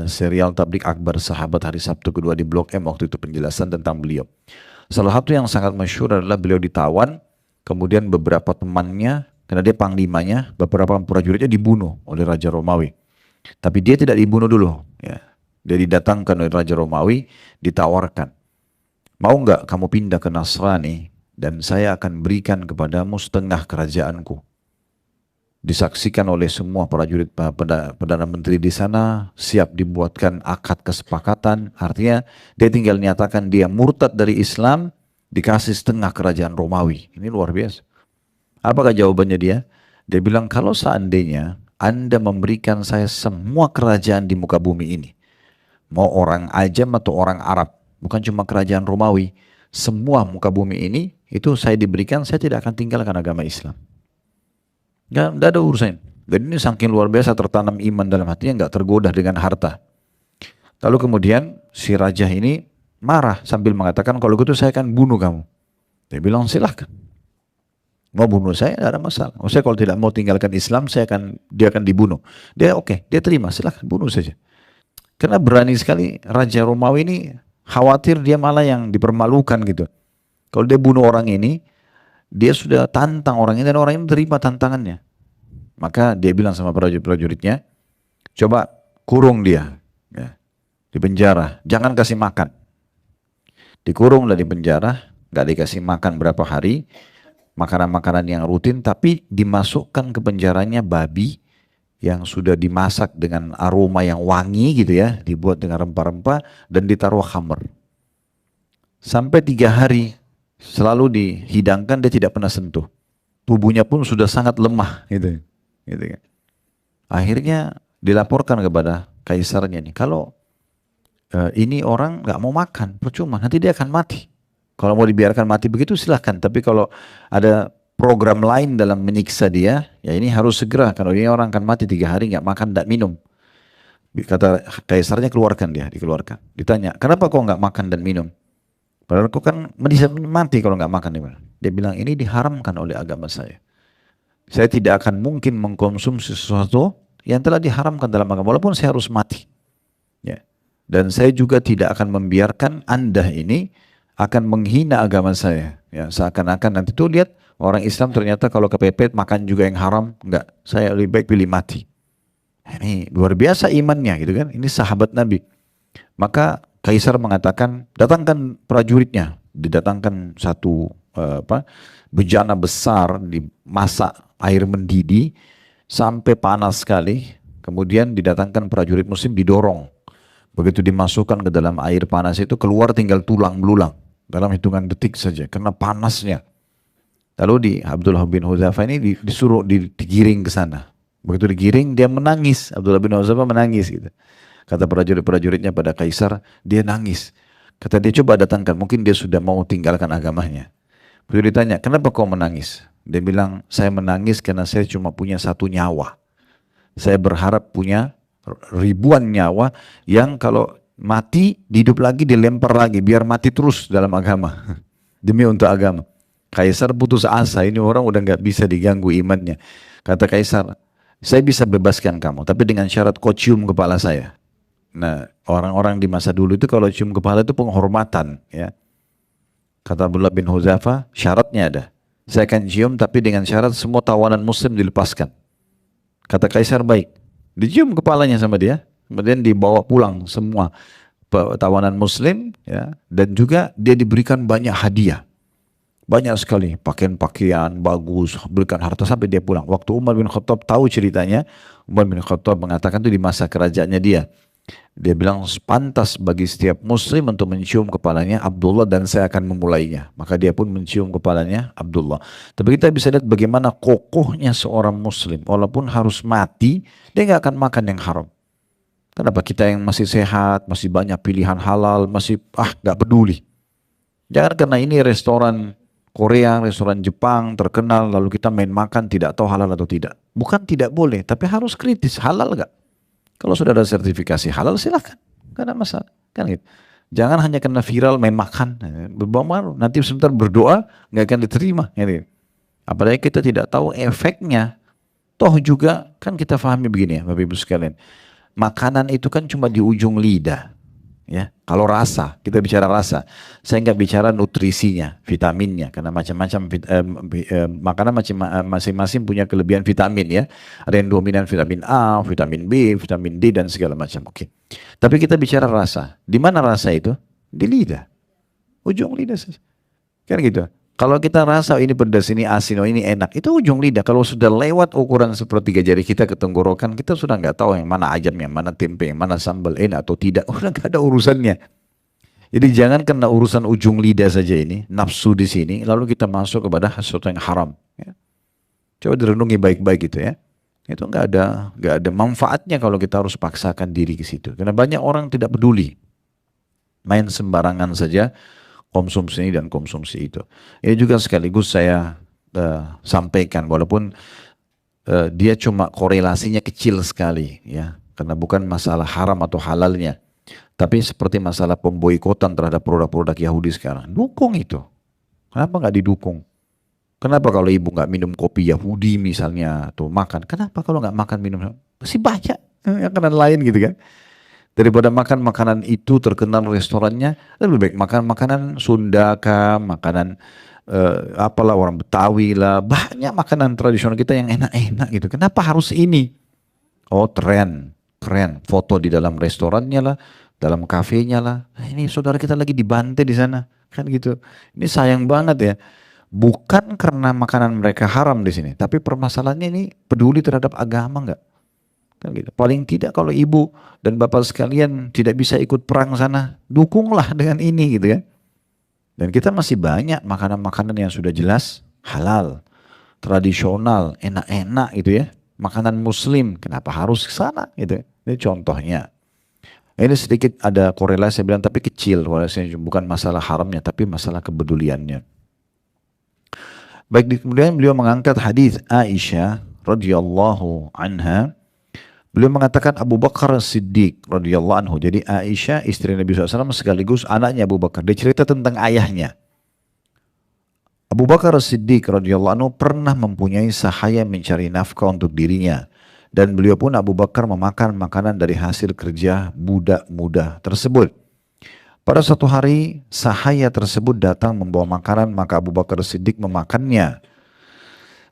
serial Tablik Akbar Sahabat hari Sabtu kedua di Blok M waktu itu, penjelasan tentang beliau. Salah satu yang sangat masyhur adalah beliau ditawan, kemudian beberapa temannya, karena dia panglimanya, beberapa prajuritnya dibunuh oleh Raja Romawi. Tapi dia tidak dibunuh dulu. Ya. Dia didatangkan oleh Raja Romawi, ditawarkan, mau nggak kamu pindah ke Nasrani dan saya akan berikan kepadamu setengah kerajaanku. Disaksikan oleh semua prajurit, Perdana Menteri di sana, siap dibuatkan akad kesepakatan. Artinya dia tinggal nyatakan dia murtad dari Islam, dikasih setengah kerajaan Romawi. Ini luar biasa. Apakah jawabannya dia? Dia bilang, kalau seandainya Anda memberikan saya semua kerajaan di muka bumi ini, mau orang Ajam atau orang Arab, bukan cuma kerajaan Romawi, semua muka bumi ini, itu saya diberikan, saya tidak akan tinggalkan agama Islam. Nggak ada urusan. Dan ini saking luar biasa tertanam iman dalam hatinya, nggak tergoda dengan harta. Lalu kemudian si raja ini marah sambil mengatakan, kalau gitu saya akan bunuh kamu. Dia bilang, silahkan. Mau bunuh saya, tidak ada masalah. Saya kalau tidak mau tinggalkan Islam, dia akan dibunuh. Dia oke, dia terima, silahkan bunuh saja. Karena berani sekali Raja Romawi ini, khawatir dia malah yang dipermalukan gitu. Kalau dia bunuh orang ini, dia sudah tantang orang ini dan orang ini terima tantangannya. Maka dia bilang sama prajuritnya, coba kurung dia, ya, di penjara, jangan kasih makan. Dikurung dan di penjara, nggak dikasih makan berapa hari, makanan-makanan yang rutin, tapi dimasukkan ke penjaranya babi yang sudah dimasak dengan aroma yang wangi gitu ya, dibuat dengan rempah-rempah dan ditaruh khamr. Sampai 3 hari selalu dihidangkan, dia tidak pernah sentuh. Tubuhnya pun sudah sangat lemah gitu kan. Akhirnya dilaporkan kepada kaisarnya nih, kalau ini orang nggak mau makan, percuma, nanti dia akan mati. Kalau mau dibiarkan mati begitu silahkan, tapi kalau ada program lain dalam menyiksa dia, ya ini harus segera, kalau ini orang akan mati 3 hari nggak makan, nggak minum. Kata kaisarnya, keluarkan dia, dikeluarkan. Ditanya, kenapa kau nggak makan dan minum? Padahal kau kan bisa mati kalau nggak makan. Dia bilang, ini diharamkan oleh agama saya. Saya tidak akan mungkin mengkonsumsi sesuatu yang telah diharamkan dalam agama, walaupun saya harus mati. Ya. Dan saya juga tidak akan membiarkan Anda ini akan menghina agama saya. Ya, seakan-akan nanti tuh lihat orang Islam ternyata kalau kepepet makan juga yang haram. Enggak, saya lebih baik pilih mati. Ini luar biasa imannya gitu kan. Ini sahabat Nabi. Maka kaisar mengatakan, datangkan prajuritnya. Didatangkan satu bejana besar, dimasak air mendidih sampai panas sekali. Kemudian didatangkan prajurit muslim, didorong. Begitu dimasukkan ke dalam air panas itu, keluar tinggal tulang belulang dalam hitungan detik saja karena panasnya. Lalu Abdullah bin Hudzafah ini disuruh digiring ke sana. Begitu digiring, dia menangis. Abdullah bin Hudzafah menangis gitu. Kata prajurit-prajuritnya pada Kaisar, dia nangis. Kata dia, coba datangkan, mungkin dia sudah mau tinggalkan agamanya. Begitu ditanya, kenapa kau menangis? Dia bilang, saya menangis karena saya cuma punya satu nyawa. Saya berharap punya ribuan nyawa yang kalau mati, hidup lagi, dilempar lagi, biar mati terus dalam agama. Demi untuk agama. Kaisar putus asa, ini orang udah nggak bisa diganggu imannya. Kata Kaisar, saya bisa bebaskan kamu, tapi dengan syarat kau cium kepala saya. Nah, orang-orang di masa dulu itu kalau cium kepala itu penghormatan, ya. Kata Abdullah bin Hudzafah, syaratnya ada. Saya akan cium tapi dengan syarat semua tawanan muslim dilepaskan. Kata Kaisar, baik. Dicium kepalanya sama dia, kemudian dibawa pulang semua tawanan muslim, ya, dan juga dia diberikan banyak hadiah. Banyak sekali, pakaian-pakaian bagus, berikan harta sampai dia pulang. Waktu Umar bin Khattab tahu ceritanya, Umar bin Khattab mengatakan itu di masa kerajaannya dia. Dia bilang pantas bagi setiap muslim untuk mencium kepalanya Abdullah dan saya akan memulainya. Maka dia pun mencium kepalanya Abdullah. Tapi kita bisa lihat bagaimana kokohnya seorang muslim. Walaupun harus mati, dia nggak akan makan yang haram. Kenapa? Kita yang masih sehat, masih banyak pilihan halal, masih nggak peduli. Jangan karena ini restoran Korea, restoran Jepang terkenal, lalu kita main makan tidak tahu halal atau tidak. Bukan tidak boleh, tapi harus kritis, halal nggak? Kalau sudah ada sertifikasi halal silahkan, gak ada masalah. Kan gitu. Jangan hanya karena viral main makan, berbawa nanti sebentar berdoa nggak akan diterima. Gitu. Apalagi kita tidak tahu efeknya. Toh juga kan kita pahami begini ya Bapak Ibu sekalian. Makanan itu kan cuma di ujung lidah. Ya, kalau rasa, kita bicara rasa, saya nggak bicara nutrisinya, vitaminnya, karena macam-macam makanan masing-masing punya kelebihan vitamin ya. Ada yang dominan vitamin A, vitamin B, vitamin D dan segala macam. Oke. Tapi kita bicara rasa, di mana rasa itu? Di lidah, ujung lidah saja. Kan gitu. Kalau kita rasa ini pedas, ini asin, oh ini enak, itu ujung lidah. Kalau sudah lewat ukuran sepertiga jari kita ke tenggorokan, kita sudah nggak tahu yang mana ayam, yang mana tempe, yang mana sambal, enak atau tidak. Udah nggak ada urusannya. Jadi jangan kena urusan ujung lidah saja ini, nafsu di sini, lalu kita masuk kepada sesuatu yang haram. Ya. Coba direnungi baik-baik gitu ya. Itu nggak ada manfaatnya kalau kita harus paksakan diri ke situ. Karena banyak orang tidak peduli, main sembarangan saja. Konsumsi ini dan konsumsi itu. Ini juga sekaligus saya sampaikan walaupun dia cuma korelasinya kecil sekali ya, karena bukan masalah haram atau halalnya, tapi seperti masalah pemboikotan terhadap produk-produk Yahudi sekarang. Dukung itu. Kenapa nggak didukung? Kenapa kalau ibu nggak minum kopi Yahudi misalnya atau makan? Kenapa kalau nggak makan minum? Masih banyak makanan lain gitu kan. Daripada makan makanan itu terkenal restorannya, lebih baik makan makanan Sunda kah, makanan apalah orang Betawi lah, banyak makanan tradisional kita yang enak-enak gitu. Kenapa harus ini? Oh tren, keren, foto di dalam restorannya lah, dalam kafenya lah. Ini saudara kita lagi dibantai di sana, kan gitu. Ini sayang banget ya. Bukan karena makanan mereka haram di sini, tapi permasalahannya ini peduli terhadap agama nggak? Kan gitu. Paling tidak kalau ibu dan bapak sekalian tidak bisa ikut perang sana, dukunglah dengan ini gitu kan. Dan kita masih banyak makanan-makanan yang sudah jelas halal, tradisional, enak-enak gitu ya. Makanan muslim, kenapa harus ke sana gitu. Ini contohnya. Ini sedikit ada korelasi saya bilang tapi kecil, korelasinya bukan masalah haramnya tapi masalah kepeduliannya. Baik, kemudian beliau mengangkat hadis Aisyah radhiyallahu anha. Beliau mengatakan Abu Bakar Siddiq radhiyallahu anhu. Jadi Aisyah istri Nabi SAW sekaligus anaknya Abu Bakar. Dia cerita tentang ayahnya. Abu Bakar Siddiq radhiyallahu anhu pernah mempunyai sahaya mencari nafkah untuk dirinya. Dan beliau pun Abu Bakar memakan makanan dari hasil kerja budak muda tersebut. Pada suatu hari sahaya tersebut datang membawa makanan, maka Abu Bakar Siddiq memakannya.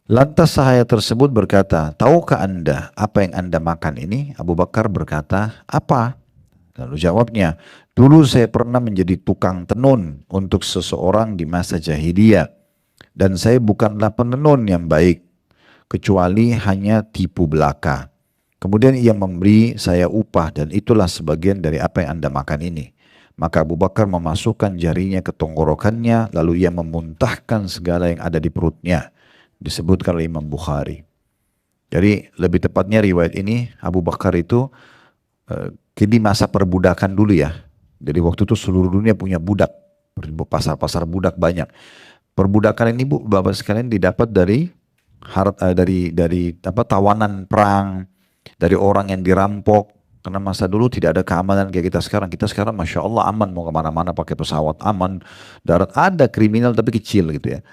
Lantas sahaya tersebut berkata, tahukah anda apa yang anda makan ini? Abu Bakar berkata, apa? Lalu jawabnya, dulu saya pernah menjadi tukang tenun untuk seseorang di masa jahiliyah. Dan saya bukanlah penenun yang baik. kecuali hanya tipu belaka. Kemudian ia memberi saya upah dan itulah sebagian dari apa yang Anda makan ini. Maka Abu Bakar memasukkan jarinya ke tenggorokannya lalu ia memuntahkan segala yang ada di perutnya. Disebutkan oleh Imam Bukhari. Jadi lebih tepatnya riwayat ini Abu Bakar itu di masa perbudakan dulu ya. Jadi waktu itu seluruh dunia punya budak. Pasar-pasar budak banyak. Perbudakan ini Bu, Bapak sekalian didapat dari tawanan perang, dari orang yang dirampok. Karena masa dulu tidak ada keamanan kayak kita sekarang. Kita sekarang Masya Allah aman, mau kemana-mana pakai pesawat aman. Darat ada kriminal tapi kecil gitu ya.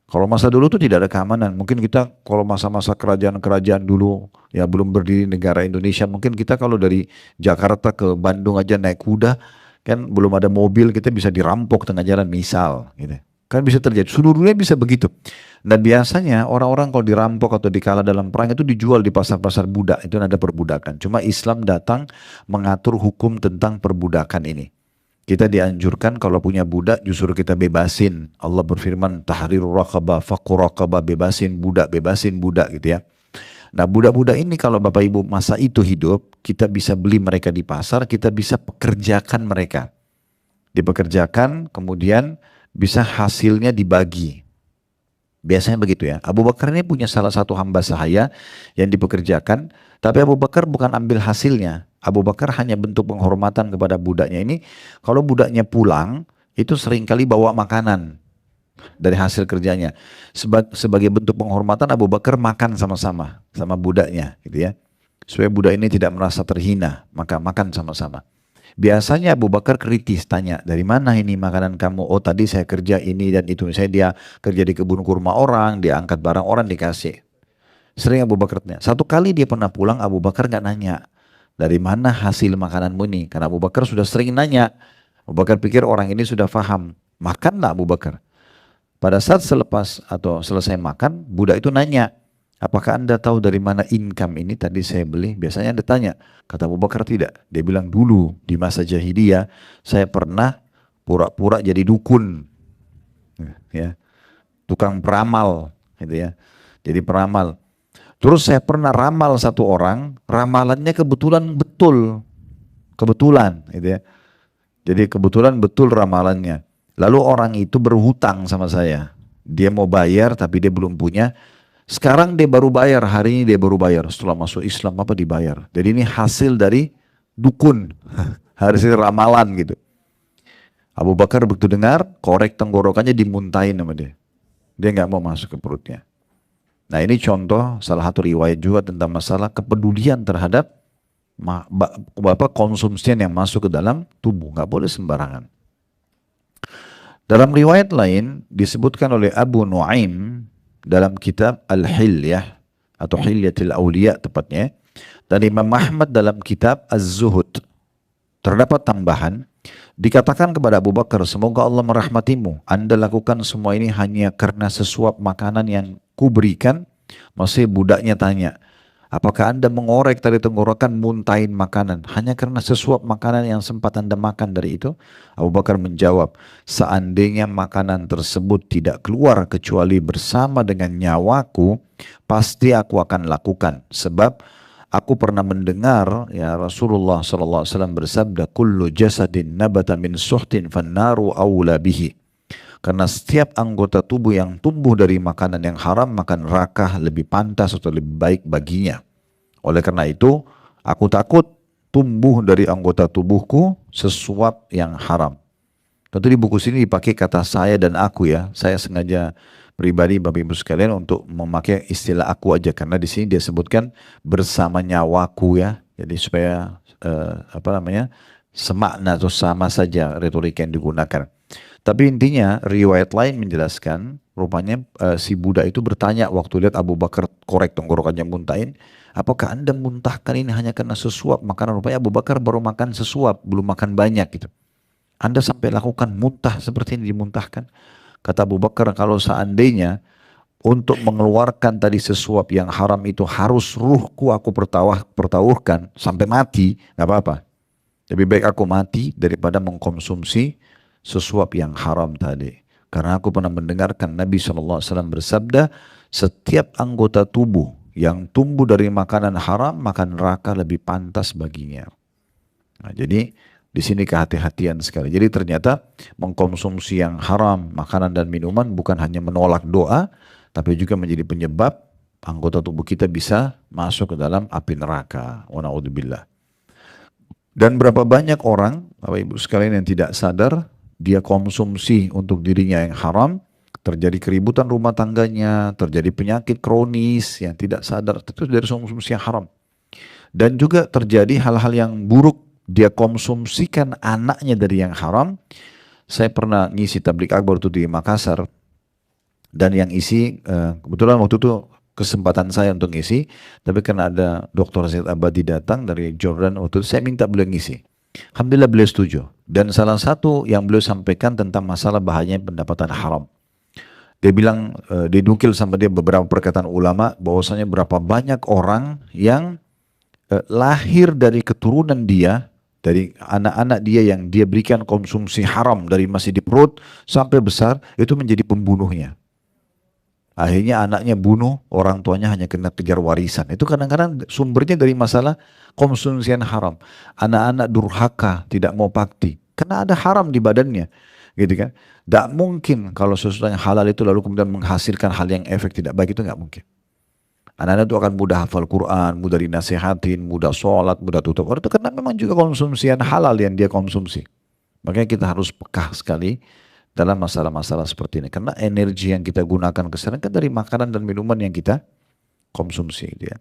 Kalau masa dulu tuh tidak ada keamanan. Mungkin kita kalau masa-masa kerajaan-kerajaan dulu ya belum berdiri negara Indonesia. Mungkin kita kalau dari Jakarta ke Bandung aja naik kuda kan belum ada mobil kita bisa dirampok tengah jalan misal gitu. Kan bisa terjadi. Seluruh dunia bisa begitu. Dan biasanya orang-orang kalau dirampok atau dikalah dalam perang itu dijual di pasar-pasar budak. Itu ada perbudakan. Cuma Islam datang mengatur hukum tentang perbudakan ini. Kita dianjurkan kalau punya budak justru kita bebasin. Allah berfirman tahrirur raqabah, faqur raqabah, bebasin budak gitu ya. Nah budak-budak ini kalau Bapak Ibu masa itu hidup, kita bisa beli mereka di pasar, kita bisa pekerjakan mereka. Dipekerjakan kemudian bisa hasilnya dibagi. Biasanya begitu ya. Abu Bakar ini punya salah satu hamba sahaya yang dipekerjakan, tapi Abu Bakar bukan ambil hasilnya. Abu Bakar hanya bentuk penghormatan kepada budaknya ini. Kalau budaknya pulang, itu seringkali bawa makanan dari hasil kerjanya. Sebagai bentuk penghormatan Abu Bakar makan sama-sama sama budaknya gitu ya. Supaya budak ini tidak merasa terhina, maka makan sama-sama. Biasanya Abu Bakar kritis tanya, dari mana ini makanan kamu? Oh tadi saya kerja ini dan itu. Misalnya dia kerja di kebun kurma orang, dia angkat barang orang dikasih. Sering Abu Bakar tanya. Satu kali dia pernah pulang, Abu Bakar nggak nanya, dari mana hasil makananmu ini? Karena Abu Bakar sudah sering nanya. Abu Bakar pikir orang ini sudah paham. Makanlah Abu Bakar. Pada saat selepas atau selesai makan, budak itu nanya, apakah Anda tahu dari mana income ini tadi saya beli? Biasanya Anda tanya. Kata Abu Bakar tidak. Dia bilang dulu di masa jahiliyah saya pernah pura-pura jadi dukun. Ya. Tukang peramal gitu ya. Jadi peramal. Terus saya pernah ramal satu orang, ramalannya kebetulan betul. Kebetulan gitu ya. Jadi kebetulan betul ramalannya. Lalu orang itu berhutang sama saya. Dia mau bayar tapi dia belum punya. Sekarang dia baru bayar, hari ini dia baru bayar. Setelah masuk Islam apa dibayar. Jadi ini hasil dari dukun. Hasil ramalan gitu. Abu Bakar begitu dengar, korek tenggorokannya dimuntahin sama dia. Dia nggak mau masuk ke perutnya. Nah ini contoh salah satu riwayat juga tentang masalah kepedulian terhadap konsumsian yang masuk ke dalam tubuh. Nggak boleh sembarangan. Dalam riwayat lain disebutkan oleh Abu Nuaim dalam kitab Al-Hilyah atau Hilyatul Awliya tepatnya, dan Imam Ahmad dalam kitab Az-Zuhud terdapat tambahan, dikatakan kepada Abu Bakar, semoga Allah merahmatimu, Anda lakukan semua ini hanya karena sesuap makanan yang kuberikan. Masih budaknya tanya, apakah Anda mengorek dari tenggorokan muntahin makanan hanya karena sesuap makanan yang sempat Anda makan dari itu? Abu Bakar menjawab, seandainya makanan tersebut tidak keluar kecuali bersama dengan nyawaku, pasti aku akan lakukan. Sebab aku pernah mendengar ya Rasulullah SAW bersabda, kullu jasadin nabata min suhtin fannaru awla bihi. Karena setiap anggota tubuh yang tumbuh dari makanan yang haram, maka neraka lebih pantas atau lebih baik baginya. Oleh karena itu, aku takut tumbuh dari anggota tubuhku sesuap yang haram. Tentu di buku sini dipakai kata saya dan aku ya. Saya sengaja pribadi Bapak Ibu sekalian untuk memakai istilah aku aja. Karena di sini dia sebutkan bersama nyawaku ya. Jadi supaya semakna atau sama saja retorika yang digunakan. Tapi intinya riwayat lain menjelaskan rupanya si budak itu bertanya waktu lihat Abu Bakar korek tenggorokannya muntahin, apakah Anda muntahkan ini hanya karena sesuap makanan? Rupanya Abu Bakar baru makan sesuap, belum makan banyak gitu. Anda sampai lakukan muntah seperti ini dimuntahkan. Kata Abu Bakar, kalau seandainya untuk mengeluarkan tadi sesuap yang haram itu harus ruhku aku pertaruhkan sampai mati, nggak apa-apa. Lebih baik aku mati daripada mengkonsumsi sesuap yang haram tadi. Karena aku pernah mendengarkan Nabi SAW bersabda, setiap anggota tubuh yang tumbuh dari makanan haram, maka neraka lebih pantas baginya. Nah, jadi di sini kehati-hatian sekali. Jadi ternyata mengkonsumsi yang haram, makanan dan minuman bukan hanya menolak doa, tapi juga menjadi penyebab anggota tubuh kita bisa masuk ke dalam api neraka. Wa na'udzubillah. Dan berapa banyak orang, Bapak Ibu sekalian yang tidak sadar, dia konsumsi untuk dirinya yang haram, terjadi keributan rumah tangganya, terjadi penyakit kronis yang tidak sadar, itu dari konsumsi yang haram. Dan juga terjadi hal-hal yang buruk, dia konsumsikan anaknya dari yang haram. Saya pernah ngisi tablik akbar itu di Makassar, dan yang isi, kebetulan waktu itu kesempatan saya untuk ngisi, tapi karena ada Dr. Zaid Abadi datang dari Jordan, waktu itu saya minta beliau ngisi. Alhamdulillah beliau setuju. Dan salah satu yang beliau sampaikan tentang masalah bahayanya pendapatan haram. Dia bilang, dinukil sama dia beberapa perkataan ulama, bahwasanya berapa banyak orang yang lahir dari keturunan dia, dari anak-anak dia yang dia berikan konsumsi haram dari masih di perut sampai besar, itu menjadi pembunuhnya. Akhirnya anaknya bunuh, orang tuanya hanya kena kejar warisan. Itu kadang-kadang sumbernya dari masalah konsumsian haram. Anak-anak durhaka, tidak mau bakti. Karena ada haram di badannya. Gitu kan. Tidak mungkin kalau sesuatu yang halal itu lalu kemudian menghasilkan hal yang efek tidak baik, itu nggak mungkin. Anak-anak itu akan mudah hafal Quran, mudah dinasehatin, mudah sholat, mudah tutup aurat. Itu karena memang juga konsumsian halal yang dia konsumsi. Makanya kita harus peka sekali dalam masalah-masalah seperti ini. Karena energi yang kita gunakan keseharian kan dari makanan dan minuman yang kita konsumsi. Gitu ya.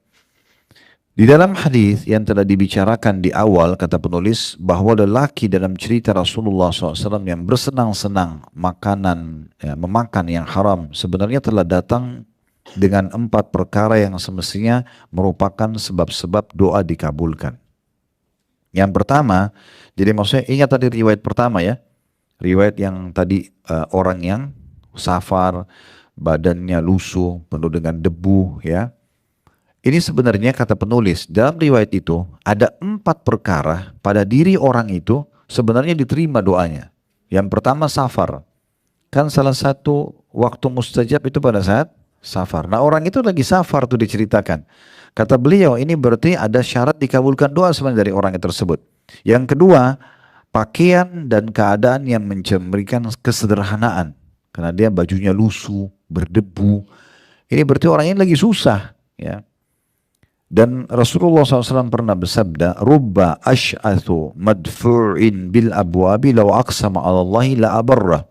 Di dalam hadis yang telah dibicarakan di awal, kata penulis, bahwa lelaki dalam cerita Rasulullah SAW yang bersenang-senang makanan, ya, memakan yang haram, sebenarnya telah datang dengan 4 perkara yang semestinya merupakan sebab-sebab doa dikabulkan. Yang pertama, jadi maksudnya ingat tadi riwayat pertama ya, riwayat yang tadi orang yang safar, badannya lusuh, penuh dengan debu ya. Ini sebenarnya kata penulis, dalam riwayat itu ada 4 perkara pada diri orang itu sebenarnya diterima doanya. Yang pertama safar. Kan salah satu waktu mustajab itu pada saat safar. Nah orang itu lagi safar tuh diceritakan. Kata beliau ini berarti ada syarat dikabulkan doa sebenarnya dari orang tersebut. Yang kedua, pakaian dan keadaan yang memberikan kesederhanaan. Karena dia bajunya lusuh, berdebu. Ini berarti orang ini lagi susah. Ya. Dan Rasulullah SAW pernah bersabda, Rubba ash'athu madfu'in bil abwabi law aqsama alallahi la abarrah.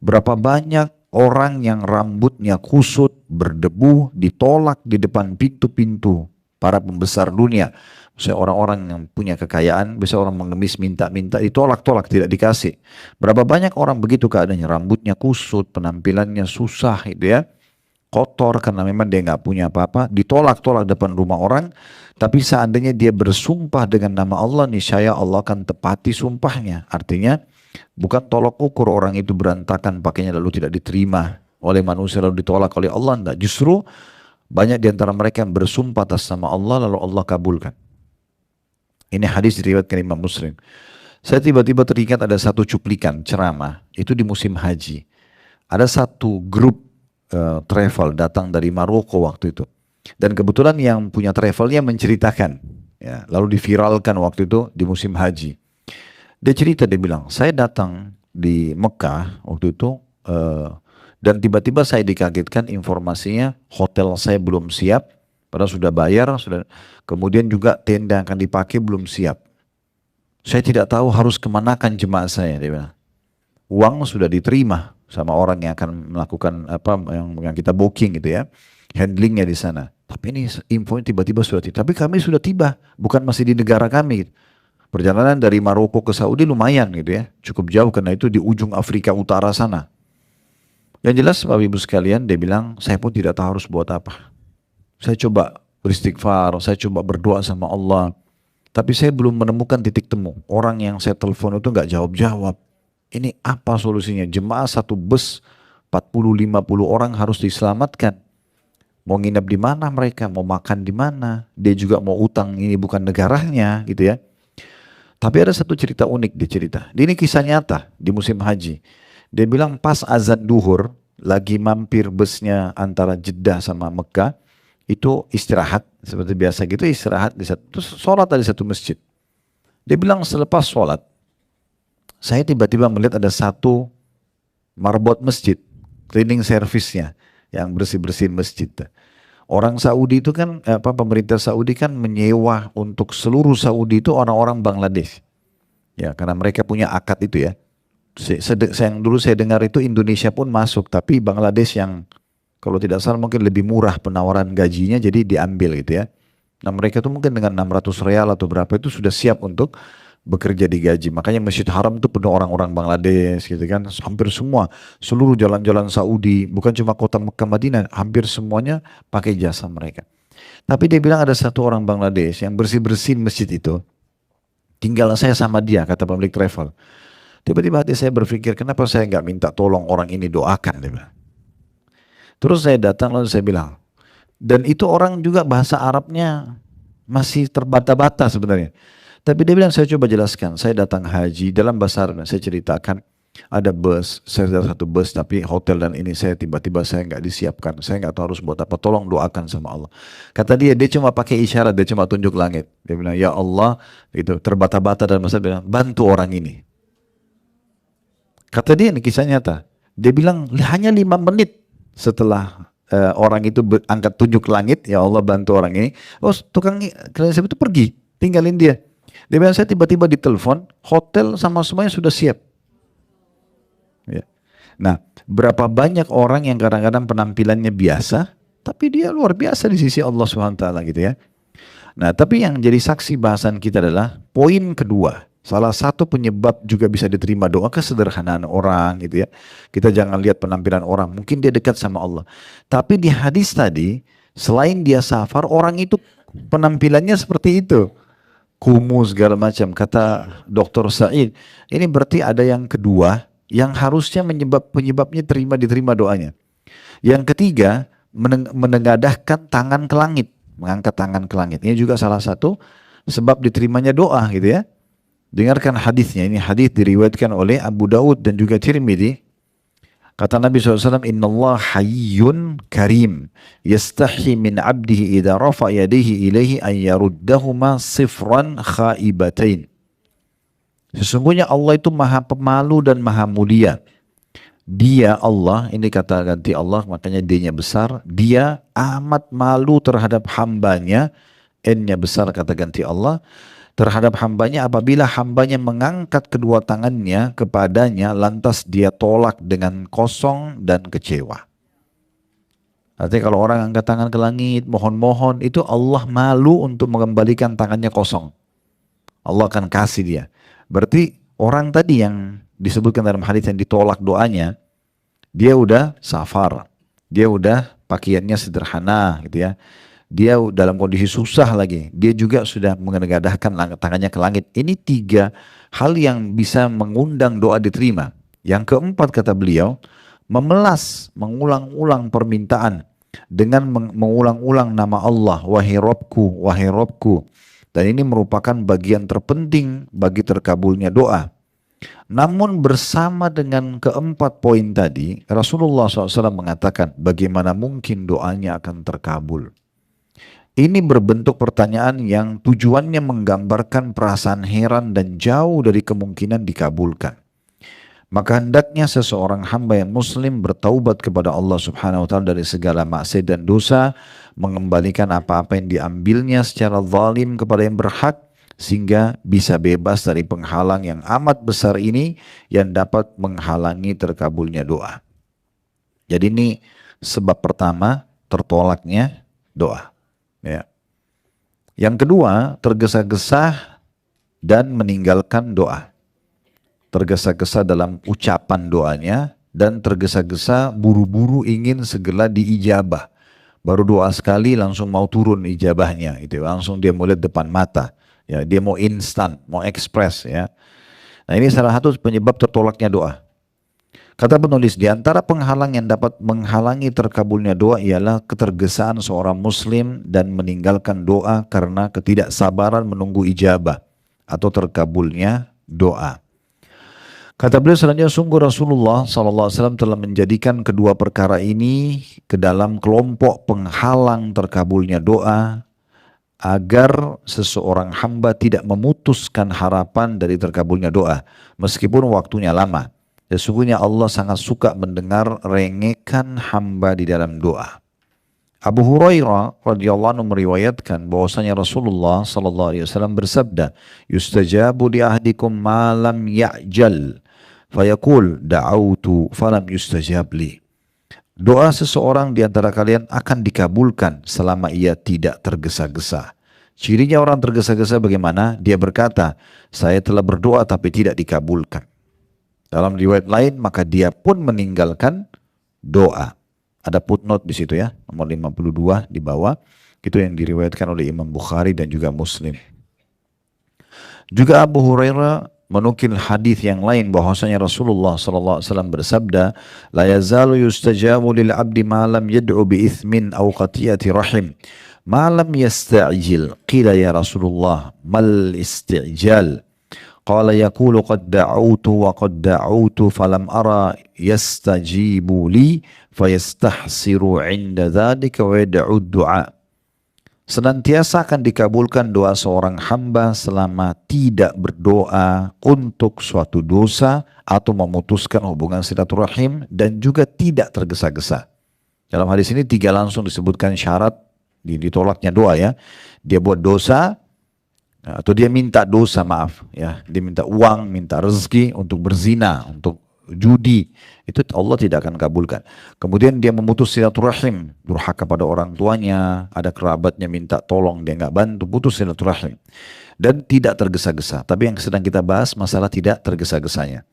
Berapa banyak orang yang rambutnya kusut, berdebu, ditolak di depan pintu-pintu para pembesar dunia. Misalnya orang-orang yang punya kekayaan, bisa orang mengemis minta-minta, ditolak-tolak, tidak dikasih. Berapa banyak orang begitu keadaannya, rambutnya kusut, penampilannya susah gitu ya. Kotor karena memang dia nggak punya apa-apa, ditolak-tolak depan rumah orang. Tapi seandainya dia bersumpah dengan nama Allah, niscaya Allah akan tepati sumpahnya. Artinya bukan tolak ukur orang itu berantakan pakainya lalu tidak diterima oleh manusia lalu ditolak oleh Allah, enggak. Justru banyak di antara mereka yang bersumpah atas nama Allah lalu Allah kabulkan. Ini hadis diriwayatkan Imam Muslim. Saya tiba-tiba teringat ada satu cuplikan ceramah, itu di musim haji. Ada satu grup travel datang dari Maroko waktu itu. Dan kebetulan yang punya travelnya menceritakan. Ya, lalu diviralkan waktu itu di musim haji. Dia cerita, dia bilang, saya datang di Mekah waktu itu dan tiba-tiba saya dikagetkan informasinya hotel saya belum siap. Padahal sudah bayar, kemudian juga tenda yang akan dipakai belum siap. Saya tidak tahu harus kemanakan jemaah saya, dia bilang. Uang sudah diterima sama orang yang akan melakukan apa yang kita booking gitu ya, handlingnya di sana. Tapi ini info tiba-tiba sudah tiba. Tapi kami sudah tiba, bukan masih di negara kami. Perjalanan dari Maroko ke Saudi lumayan gitu ya, cukup jauh karena itu di ujung Afrika Utara sana. Yang jelas Bapak Ibu sekalian, dia bilang saya pun tidak tahu harus buat apa. Saya coba beristighfar, saya coba berdoa sama Allah, tapi saya belum menemukan titik temu. Orang yang saya telepon itu nggak jawab-jawab. Ini apa solusinya? Jemaah satu bus 40-50 orang harus diselamatkan. Mau nginep di mana mereka? Mau makan di mana? Dia juga mau utang, ini bukan negaranya gitu ya. Tapi ada satu cerita unik dia cerita. Ini kisah nyata di musim haji. Dia bilang pas azan duhur, lagi mampir busnya antara Jeddah sama Mekah, itu istirahat, seperti biasa gitu istirahat di satu, terus sholat di satu masjid. Dia bilang selepas sholat, saya tiba-tiba melihat ada satu marbot masjid, cleaning service-nya, yang bersih-bersihin masjid. Orang Saudi itu kan, pemerintah Saudi kan menyewa untuk seluruh Saudi itu orang-orang Bangladesh. Ya, karena mereka punya akad itu ya. Yang dulu saya dengar itu Indonesia pun masuk, tapi Bangladesh yang kalau tidak salah mungkin lebih murah penawaran gajinya, jadi diambil gitu ya. Nah mereka tuh mungkin dengan 600 real atau berapa itu sudah siap untuk bekerja di gaji. Makanya Masjid Haram itu penuh orang-orang Bangladesh gitu kan. Hampir semua, seluruh jalan-jalan Saudi, bukan cuma kota Mekah Madinah, hampir semuanya pakai jasa mereka. Tapi dia bilang ada satu orang Bangladesh yang bersih-bersihin masjid itu. Tinggal saya sama dia, kata pemilik travel. Tiba-tiba hati saya berpikir, kenapa saya nggak minta tolong orang ini doakan, dia bilang. Terus saya datang lalu saya bilang, dan itu orang juga bahasa Arabnya masih terbata-bata sebenarnya. Tapi dia bilang, saya coba jelaskan, saya datang haji, dalam bahasa Arab saya ceritakan, ada bus, saya ada satu bus, tapi hotel dan ini saya tiba-tiba saya nggak disiapkan, saya nggak tahu harus buat apa, tolong doakan sama Allah. Kata dia cuma pakai isyarat, dia cuma tunjuk langit. Dia bilang, ya Allah, itu terbata-bata dalam bahasa, dia bilang, bantu orang ini. Kata dia, ini kisah nyata. Dia bilang, hanya 5 menit setelah orang itu angkat tunjuk langit, ya Allah bantu orang ini. Oh tukang cleaning service itu pergi, tinggalin dia. Dia bilang saya tiba-tiba ditelepon, hotel sama semuanya sudah siap. Ya. Nah, berapa banyak orang yang kadang-kadang penampilannya biasa, tapi dia luar biasa di sisi Allah SWT gitu ya. Nah, tapi yang jadi saksi bahasan kita adalah poin kedua. Salah satu penyebab juga bisa diterima doa kesederhanaan orang gitu ya. Kita jangan lihat penampilan orang, mungkin dia dekat sama Allah. Tapi di hadis tadi, selain dia safar, orang itu penampilannya seperti itu. Kumuh segala macam. Kata Dr. Said, ini berarti ada yang kedua yang harusnya penyebabnya diterima doanya. Yang ketiga, menengadahkan tangan ke langit, mengangkat tangan ke langit. Ini juga salah satu sebab diterimanya doa gitu ya. Dengarkan hadisnya, ini hadis diriwayatkan oleh Abu Daud dan juga Tirmidzi. Kata Nabi SAW, Inna Allah hayyun karim, yastahi min abdihi idha rafa yadihi ilaihi an yaruddahuma sifran khaibatain. Sesungguhnya Allah itu maha pemalu dan maha mulia. Dia Allah, ini kata ganti Allah, makanya D-nya besar. Dia amat malu terhadap hambanya, N-nya besar kata ganti Allah, terhadap hambanya apabila hambanya mengangkat kedua tangannya kepadanya lantas dia tolak dengan kosong dan kecewa. Artinya kalau orang angkat tangan ke langit mohon-mohon, itu Allah malu untuk mengembalikan tangannya kosong. Allah akan kasih dia. Berarti orang tadi yang disebutkan dalam hadis yang ditolak doanya, dia udah safar, dia udah pakaiannya sederhana gitu ya. Dia dalam kondisi susah lagi, dia juga sudah menengadahkan tangannya ke langit. Ini 3 hal yang bisa mengundang doa diterima. Yang keempat kata beliau, memelas, mengulang-ulang permintaan dengan mengulang-ulang nama Allah, wahai Robku, wahai Robku. Dan ini merupakan bagian terpenting bagi terkabulnya doa. Namun bersama dengan keempat poin tadi, Rasulullah SAW mengatakan bagaimana mungkin doanya akan terkabul. Ini berbentuk pertanyaan yang tujuannya menggambarkan perasaan heran dan jauh dari kemungkinan dikabulkan. Maka hendaknya seseorang hamba yang muslim bertaubat kepada Allah Subhanahu wa taala dari segala maksiat dan dosa, mengembalikan apa-apa yang diambilnya secara zalim kepada yang berhak, sehingga bisa bebas dari penghalang yang amat besar ini yang dapat menghalangi terkabulnya doa. Jadi ini sebab pertama tertolaknya doa. Ya. Yang kedua, tergesa-gesa dan meninggalkan doa. Tergesa-gesa dalam ucapan doanya dan tergesa-gesa buru-buru ingin segera diijabah. Baru doa sekali langsung mau turun ijabahnya, itu langsung dia mau lihat depan mata. Ya, dia mau instan, mau ekspres ya. Nah, ini salah satu penyebab tertolaknya doa. Kata penulis, di antara penghalang yang dapat menghalangi terkabulnya doa ialah ketergesaan seorang muslim dan meninggalkan doa karena ketidaksabaran menunggu ijabah atau terkabulnya doa. Kata beliau selanjutnya, sungguh Rasulullah SAW telah menjadikan kedua perkara ini ke dalam kelompok penghalang terkabulnya doa, agar seseorang hamba tidak memutuskan harapan dari terkabulnya doa, meskipun waktunya lama. Sesungguhnya Allah sangat suka mendengar rengekan hamba di dalam doa. Abu Hurairah radhiyallahu anhu meriwayatkan bahwasanya Rasulullah sallallahu alaihi wasallam bersabda, "Yustajabu li ahdikum ma lam ya'jal, fayaqul da'autu falam yustajab li." Doa seseorang di antara kalian akan dikabulkan selama ia tidak tergesa-gesa. Cirinya orang tergesa-gesa bagaimana? Dia berkata, "Saya telah berdoa tapi tidak dikabulkan." Dalam riwayat lain, maka dia pun meninggalkan doa. Ada footnote di situ ya, nomor 52 di bawah. Itu yang diriwayatkan oleh Imam Bukhari dan juga Muslim. Juga Abu Hurairah menukil hadis yang lain bahwasanya Rasulullah SAW bersabda, "La yazalu yustajabu lil 'abdi ma lam yad'u bi ithmin aw qatiyati rahim, ma lam yasta'jil." Qila ya Rasulullah, mal isti'jal? Qala yaqulu qad da'utu wa qad da'utu falam ara yastajibu li fayastahsiru 'inda dzalika wa yad'u du'a. Senantiasa akan dikabulkan doa seorang hamba selama tidak berdoa untuk suatu dosa atau memutuskan hubungan silaturahim dan juga tidak tergesa-gesa. Dalam hadis ini 3 langsung disebutkan syarat ditolaknya doa ya. Dia buat dosa atau dia minta dosa, maaf ya. Dia minta uang, minta rezeki untuk berzina, untuk judi, itu Allah tidak akan kabulkan. Kemudian dia memutus silaturahim, durhaka pada orang tuanya, ada kerabatnya minta tolong, dia nggak bantu, putus silaturahim. Dan tidak tergesa-gesa. Tapi yang sedang kita bahas masalah tidak tergesa-gesanya.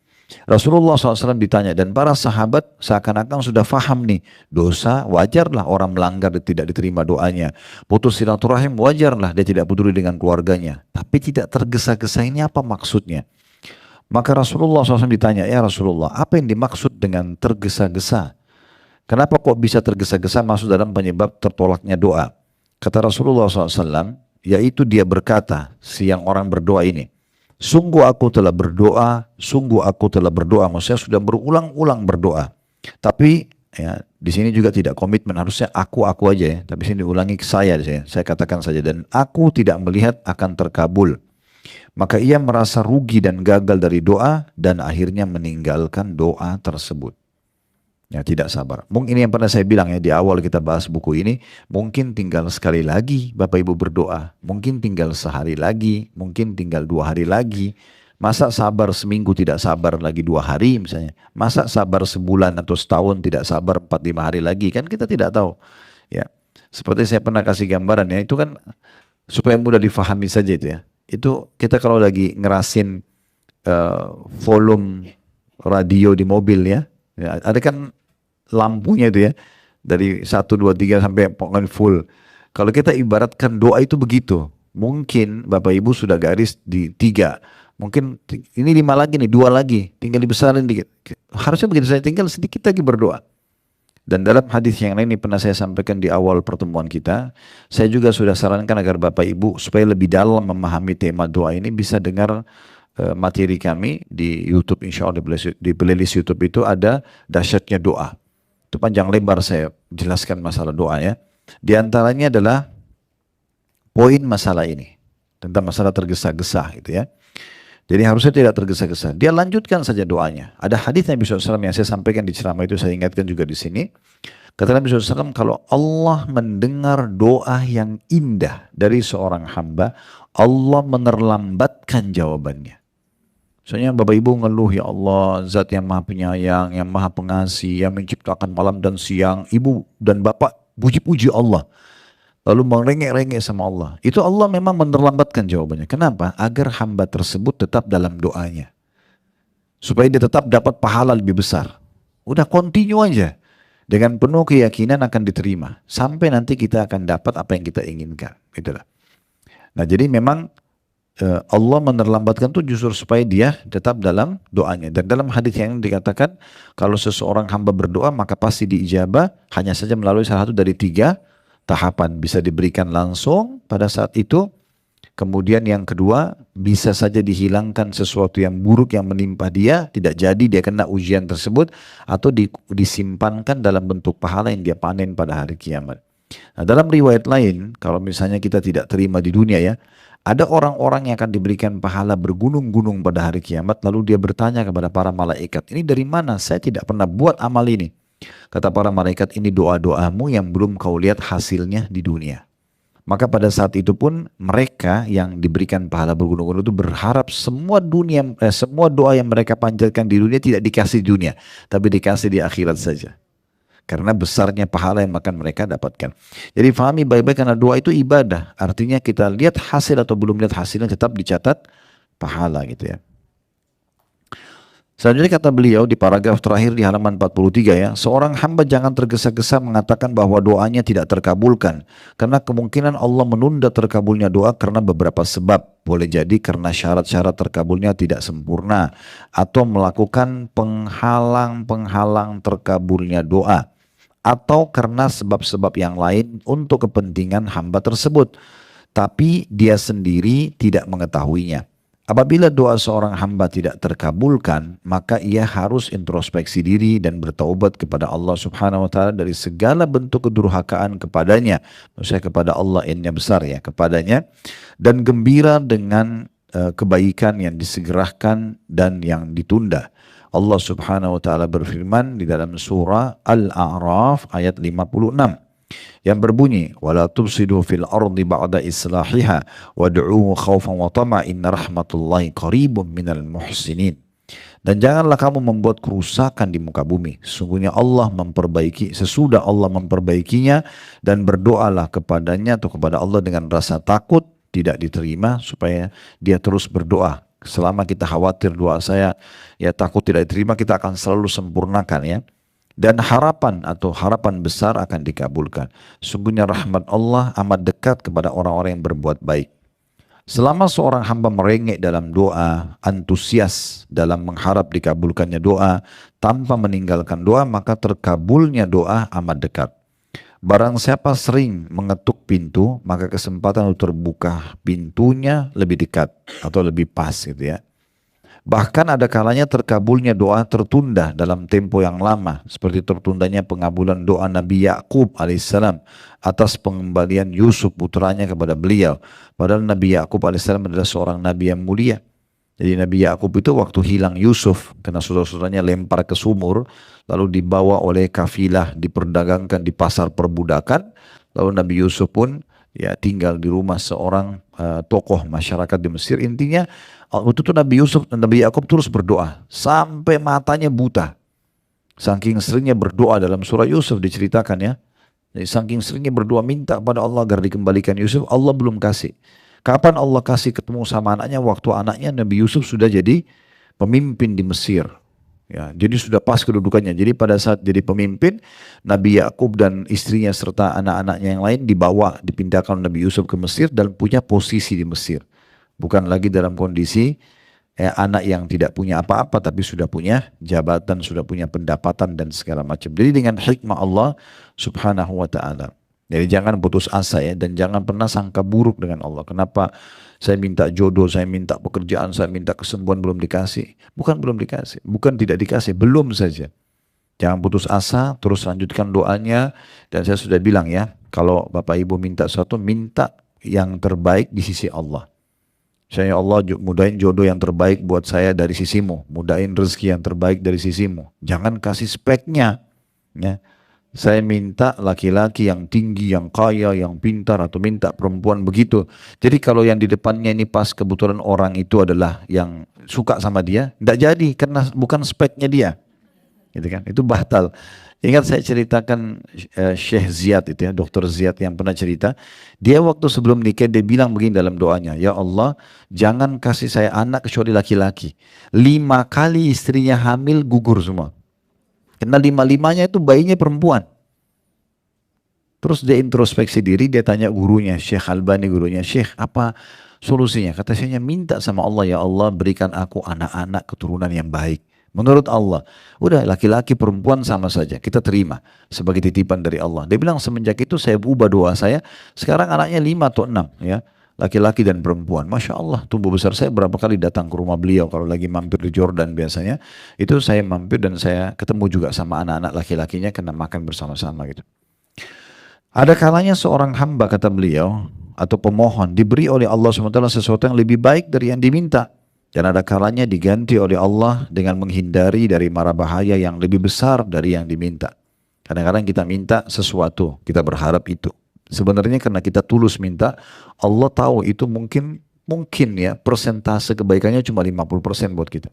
Rasulullah SAW ditanya, dan para sahabat seakan-akan sudah faham nih, dosa wajarlah orang melanggar dan tidak diterima doanya. Putus silaturahim wajarlah dia tidak peduli dengan keluarganya. Tapi tidak tergesa-gesa ini apa maksudnya? Maka Rasulullah SAW ditanya, ya Rasulullah, apa yang dimaksud dengan tergesa-gesa? Kenapa kok bisa tergesa-gesa masuk dalam penyebab tertolaknya doa? Kata Rasulullah SAW, yaitu dia berkata, si yang orang berdoa ini, sungguh aku telah berdoa, sungguh aku telah berdoa. Maksudnya sudah berulang-ulang berdoa. Tapi ya, di sini juga tidak komitmen, harusnya aku aja ya. Tapi sini diulangi saya katakan saja, dan aku tidak melihat akan terkabul. Maka ia merasa rugi dan gagal dari doa dan akhirnya meninggalkan doa tersebut. Ya, tidak sabar. Mungkin ini yang pernah saya bilang ya di awal kita bahas buku ini, mungkin tinggal sekali lagi Bapak Ibu berdoa, mungkin tinggal sehari lagi, mungkin tinggal 2 hari lagi. Masa sabar seminggu tidak sabar lagi 2 hari misalnya. Masa sabar sebulan atau setahun tidak sabar 4-5 hari lagi, kan kita tidak tahu. Ya, seperti saya pernah kasih gambaran ya, itu kan supaya mudah difahami saja itu ya. Itu kita kalau lagi ngerasin volume radio di mobil ya, ada kan lampunya itu ya, dari 1, 2, 3 sampai pokoknya full. Kalau kita ibaratkan doa itu begitu, mungkin Bapak Ibu sudah garis di 3, mungkin ini 5 lagi nih, 2 lagi, tinggal dibesarin dikit. Harusnya begitu, saya tinggal sedikit lagi berdoa. Dan dalam hadis yang lain ini pernah saya sampaikan di awal pertemuan kita, saya juga sudah sarankan agar Bapak Ibu supaya lebih dalam memahami tema doa ini bisa dengar materi kami di YouTube, insya Allah di playlist YouTube itu ada dahsyatnya doa. Itu panjang lebar saya jelaskan masalah doa ya. Di antaranya adalah poin masalah ini, tentang masalah tergesa-gesa gitu ya. Jadi harusnya tidak tergesa-gesa. Dia lanjutkan saja doanya. Ada hadis Nabi SAW yang saya sampaikan di ceramah itu, saya ingatkan juga di sini. Kata Nabi SAW, kalau Allah mendengar doa yang indah dari seorang hamba, Allah menerlambatkan jawabannya. Soalnya Bapak Ibu ngeluh, ya Allah, zat yang maha penyayang, yang maha pengasih, yang menciptakan malam dan siang. Ibu dan Bapak puji-puji Allah. Lalu merengek-rengek sama Allah. Itu Allah memang menerlambatkan jawabannya. Kenapa? Agar hamba tersebut tetap dalam doanya. Supaya dia tetap dapat pahala lebih besar. Udah continue aja. Dengan penuh keyakinan akan diterima. Sampai nanti kita akan dapat apa yang kita inginkan. Itulah. Nah jadi memang Allah menerlambatkan itu justru supaya dia tetap dalam doanya. Dan dalam hadis yang dikatakan, kalau seseorang hamba berdoa maka pasti diijabah. Hanya saja melalui salah satu dari 3 tahapan, bisa diberikan langsung pada saat itu, Kemudian yang kedua, bisa saja dihilangkan sesuatu yang buruk yang menimpa dia, tidak jadi dia kena ujian tersebut, atau disimpankan dalam bentuk pahala yang dia panen pada hari kiamat. Nah, dalam riwayat lain, kalau misalnya kita tidak terima di dunia ya, ada orang-orang yang akan diberikan pahala bergunung-gunung pada hari kiamat, lalu dia bertanya kepada para malaikat, ini dari mana? Saya tidak pernah buat amal ini. Kata para malaikat, ini doa-doamu yang belum kau lihat hasilnya di dunia. Maka pada saat itu pun mereka yang diberikan pahala bergunung-gunung itu berharap semua doa yang mereka panjatkan di dunia tidak dikasih di dunia, tapi dikasih di akhirat saja. Karena besarnya pahala yang akan mereka dapatkan. Jadi fahami baik-baik karena doa itu ibadah. Artinya kita lihat hasil atau belum lihat hasilnya tetap dicatat pahala gitu ya. Selanjutnya kata beliau di paragraf terakhir di halaman 43 ya, seorang hamba jangan tergesa-gesa mengatakan bahwa doanya tidak terkabulkan. Karena kemungkinan Allah menunda terkabulnya doa karena beberapa sebab. Boleh jadi karena syarat-syarat terkabulnya tidak sempurna. Atau melakukan penghalang-penghalang terkabulnya doa. Atau karena sebab-sebab yang lain untuk kepentingan hamba tersebut. Tapi dia sendiri tidak mengetahuinya. Apabila doa seorang hamba tidak terkabulkan, maka ia harus introspeksi diri dan bertaubat kepada Allah Subhanahu wa taala dari segala bentuk kedurhakaan kepadanya. Maksudnya kepada Allah N-nya besar ya, kepadanya, dan gembira dengan kebaikan yang disegerakan dan yang ditunda. Allah Subhanahu wa taala berfirman di dalam surah Al-A'raf ayat 56. Yang berbunyi wala tufsidu fil ardi ba'da islahiha wad'uhu khaufan wa tama inna rahmatullahi qaribun minal muhsinin. Dan janganlah kamu membuat kerusakan di muka bumi. Sesungguhnya sesudah Allah memperbaikinya, dan berdoalah kepadanya atau kepada Allah dengan rasa takut tidak diterima, supaya dia terus berdoa. Selama kita khawatir doa saya ya takut tidak diterima, kita akan selalu sempurnakan ya. Dan harapan besar akan dikabulkan. Sungguhnya rahmat Allah amat dekat kepada orang-orang yang berbuat baik. Selama seorang hamba merengek dalam doa, antusias dalam mengharap dikabulkannya doa, tanpa meninggalkan doa, maka terkabulnya doa amat dekat. Barang siapa sering mengetuk pintu, maka kesempatan untuk terbuka pintunya lebih dekat atau lebih pas gitu ya. Bahkan ada kalanya terkabulnya doa tertunda dalam tempo yang lama, seperti tertundanya pengabulan doa Nabi Yakub alaihissalam atas pengembalian Yusuf putranya kepada beliau. Padahal Nabi Yakub alaihissalam adalah seorang nabi yang mulia. Jadi Nabi Yakub itu waktu hilang Yusuf, karena saudara-saudaranya lempar ke sumur, lalu dibawa oleh kafilah, diperdagangkan di pasar perbudakan, lalu Nabi Yusuf pun ya tinggal di rumah seorang tokoh masyarakat di Mesir. Intinya waktu itu Nabi Yakub terus berdoa sampai matanya buta. Saking seringnya berdoa, dalam surah Yusuf diceritakan ya. Jadi saking seringnya berdoa minta pada Allah agar dikembalikan Yusuf, Allah belum kasih. Kapan Allah kasih ketemu sama anaknya? Waktu anaknya Nabi Yusuf sudah jadi pemimpin di Mesir. Ya, jadi sudah pas kedudukannya. Jadi pada saat jadi pemimpin, Nabi Yakub dan istrinya serta anak-anaknya yang lain dipindahkan Nabi Yusuf ke Mesir dan punya posisi di Mesir. Bukan lagi dalam kondisi anak yang tidak punya apa-apa, tapi sudah punya jabatan, sudah punya pendapatan dan segala macam. Jadi dengan hikmah Allah Subhanahu wa taala. Jadi jangan putus asa ya, dan jangan pernah sangka buruk dengan Allah. Kenapa saya minta jodoh, saya minta pekerjaan, saya minta kesembuhan belum dikasih. Bukan belum dikasih, bukan tidak dikasih, belum saja. Jangan putus asa, terus lanjutkan doanya. Dan saya sudah bilang ya, kalau Bapak Ibu minta sesuatu, minta yang terbaik di sisi Allah. Saya Allah mudahin jodoh yang terbaik buat saya dari sisimu, mudahin rezeki yang terbaik dari sisimu. Jangan kasih speknya ya. Saya minta laki-laki yang tinggi, yang kaya, yang pintar, atau minta perempuan begitu. Jadi kalau yang di depannya ini pas kebetulan orang itu adalah yang suka sama dia, tidak jadi karena bukan speknya dia. Gitu kan? Itu batal. Ingat saya ceritakan Syekh Ziyad itu ya, Dr. Ziyad yang pernah cerita. Dia waktu sebelum nikah dia bilang begini dalam doanya, ya Allah jangan kasih saya anak kecuali laki-laki. 5 kali istrinya hamil gugur semua. Karena 5-5-nya itu bayinya perempuan. Terus dia introspeksi diri, dia tanya gurunya, Syekh Albani gurunya, Syekh apa solusinya? Kata Syekhnya, minta sama Allah, ya Allah berikan aku anak-anak keturunan yang baik. Menurut Allah, udah laki-laki perempuan sama saja, kita terima sebagai titipan dari Allah. Dia bilang semenjak itu saya ubah doa saya, sekarang anaknya 5 atau 6 ya. laki-laki dan perempuan. Masya Allah, tumbuh besar saya berapa kali datang ke rumah beliau kalau lagi mampir di Jordan biasanya. Itu saya mampir dan saya ketemu juga sama anak-anak laki-lakinya karena makan bersama-sama gitu. Ada kalanya seorang hamba kata beliau atau pemohon diberi oleh Allah SWT sesuatu yang lebih baik dari yang diminta. Dan ada kalanya diganti oleh Allah dengan menghindari dari mara bahaya yang lebih besar dari yang diminta. Kadang-kadang kita minta sesuatu, kita berharap itu. Sebenarnya karena kita tulus minta, Allah tahu itu mungkin ya persentase kebaikannya cuma 50% buat kita.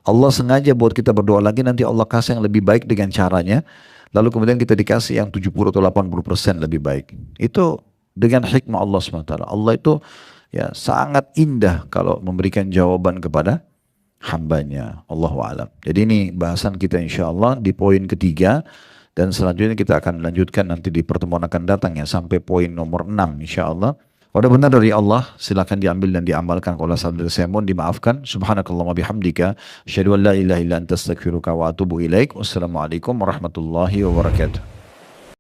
Allah sengaja buat kita berdoa lagi, nanti Allah kasih yang lebih baik dengan caranya. Lalu kemudian kita dikasih yang 70 atau 80% lebih baik. Itu dengan hikmah Allah SWT. Allah itu ya sangat indah kalau memberikan jawaban kepada hambanya. Allahu a'lam. Jadi ini bahasan kita insya Allah di poin ketiga. Dan selanjutnya kita akan lanjutkan nanti di pertemuan akan datang ya sampai poin nomor 6 insya Allah. Kalau benar dari Allah silakan diambil dan diamalkan. Kalau salah dari saya mohon dimaafkan. Subhanakallahumma bihamdika asyhadu an la ilaha illa anta astaghfiruka wa atubu ilaik. Wassalamualaikum warahmatullahi wabarakatuh.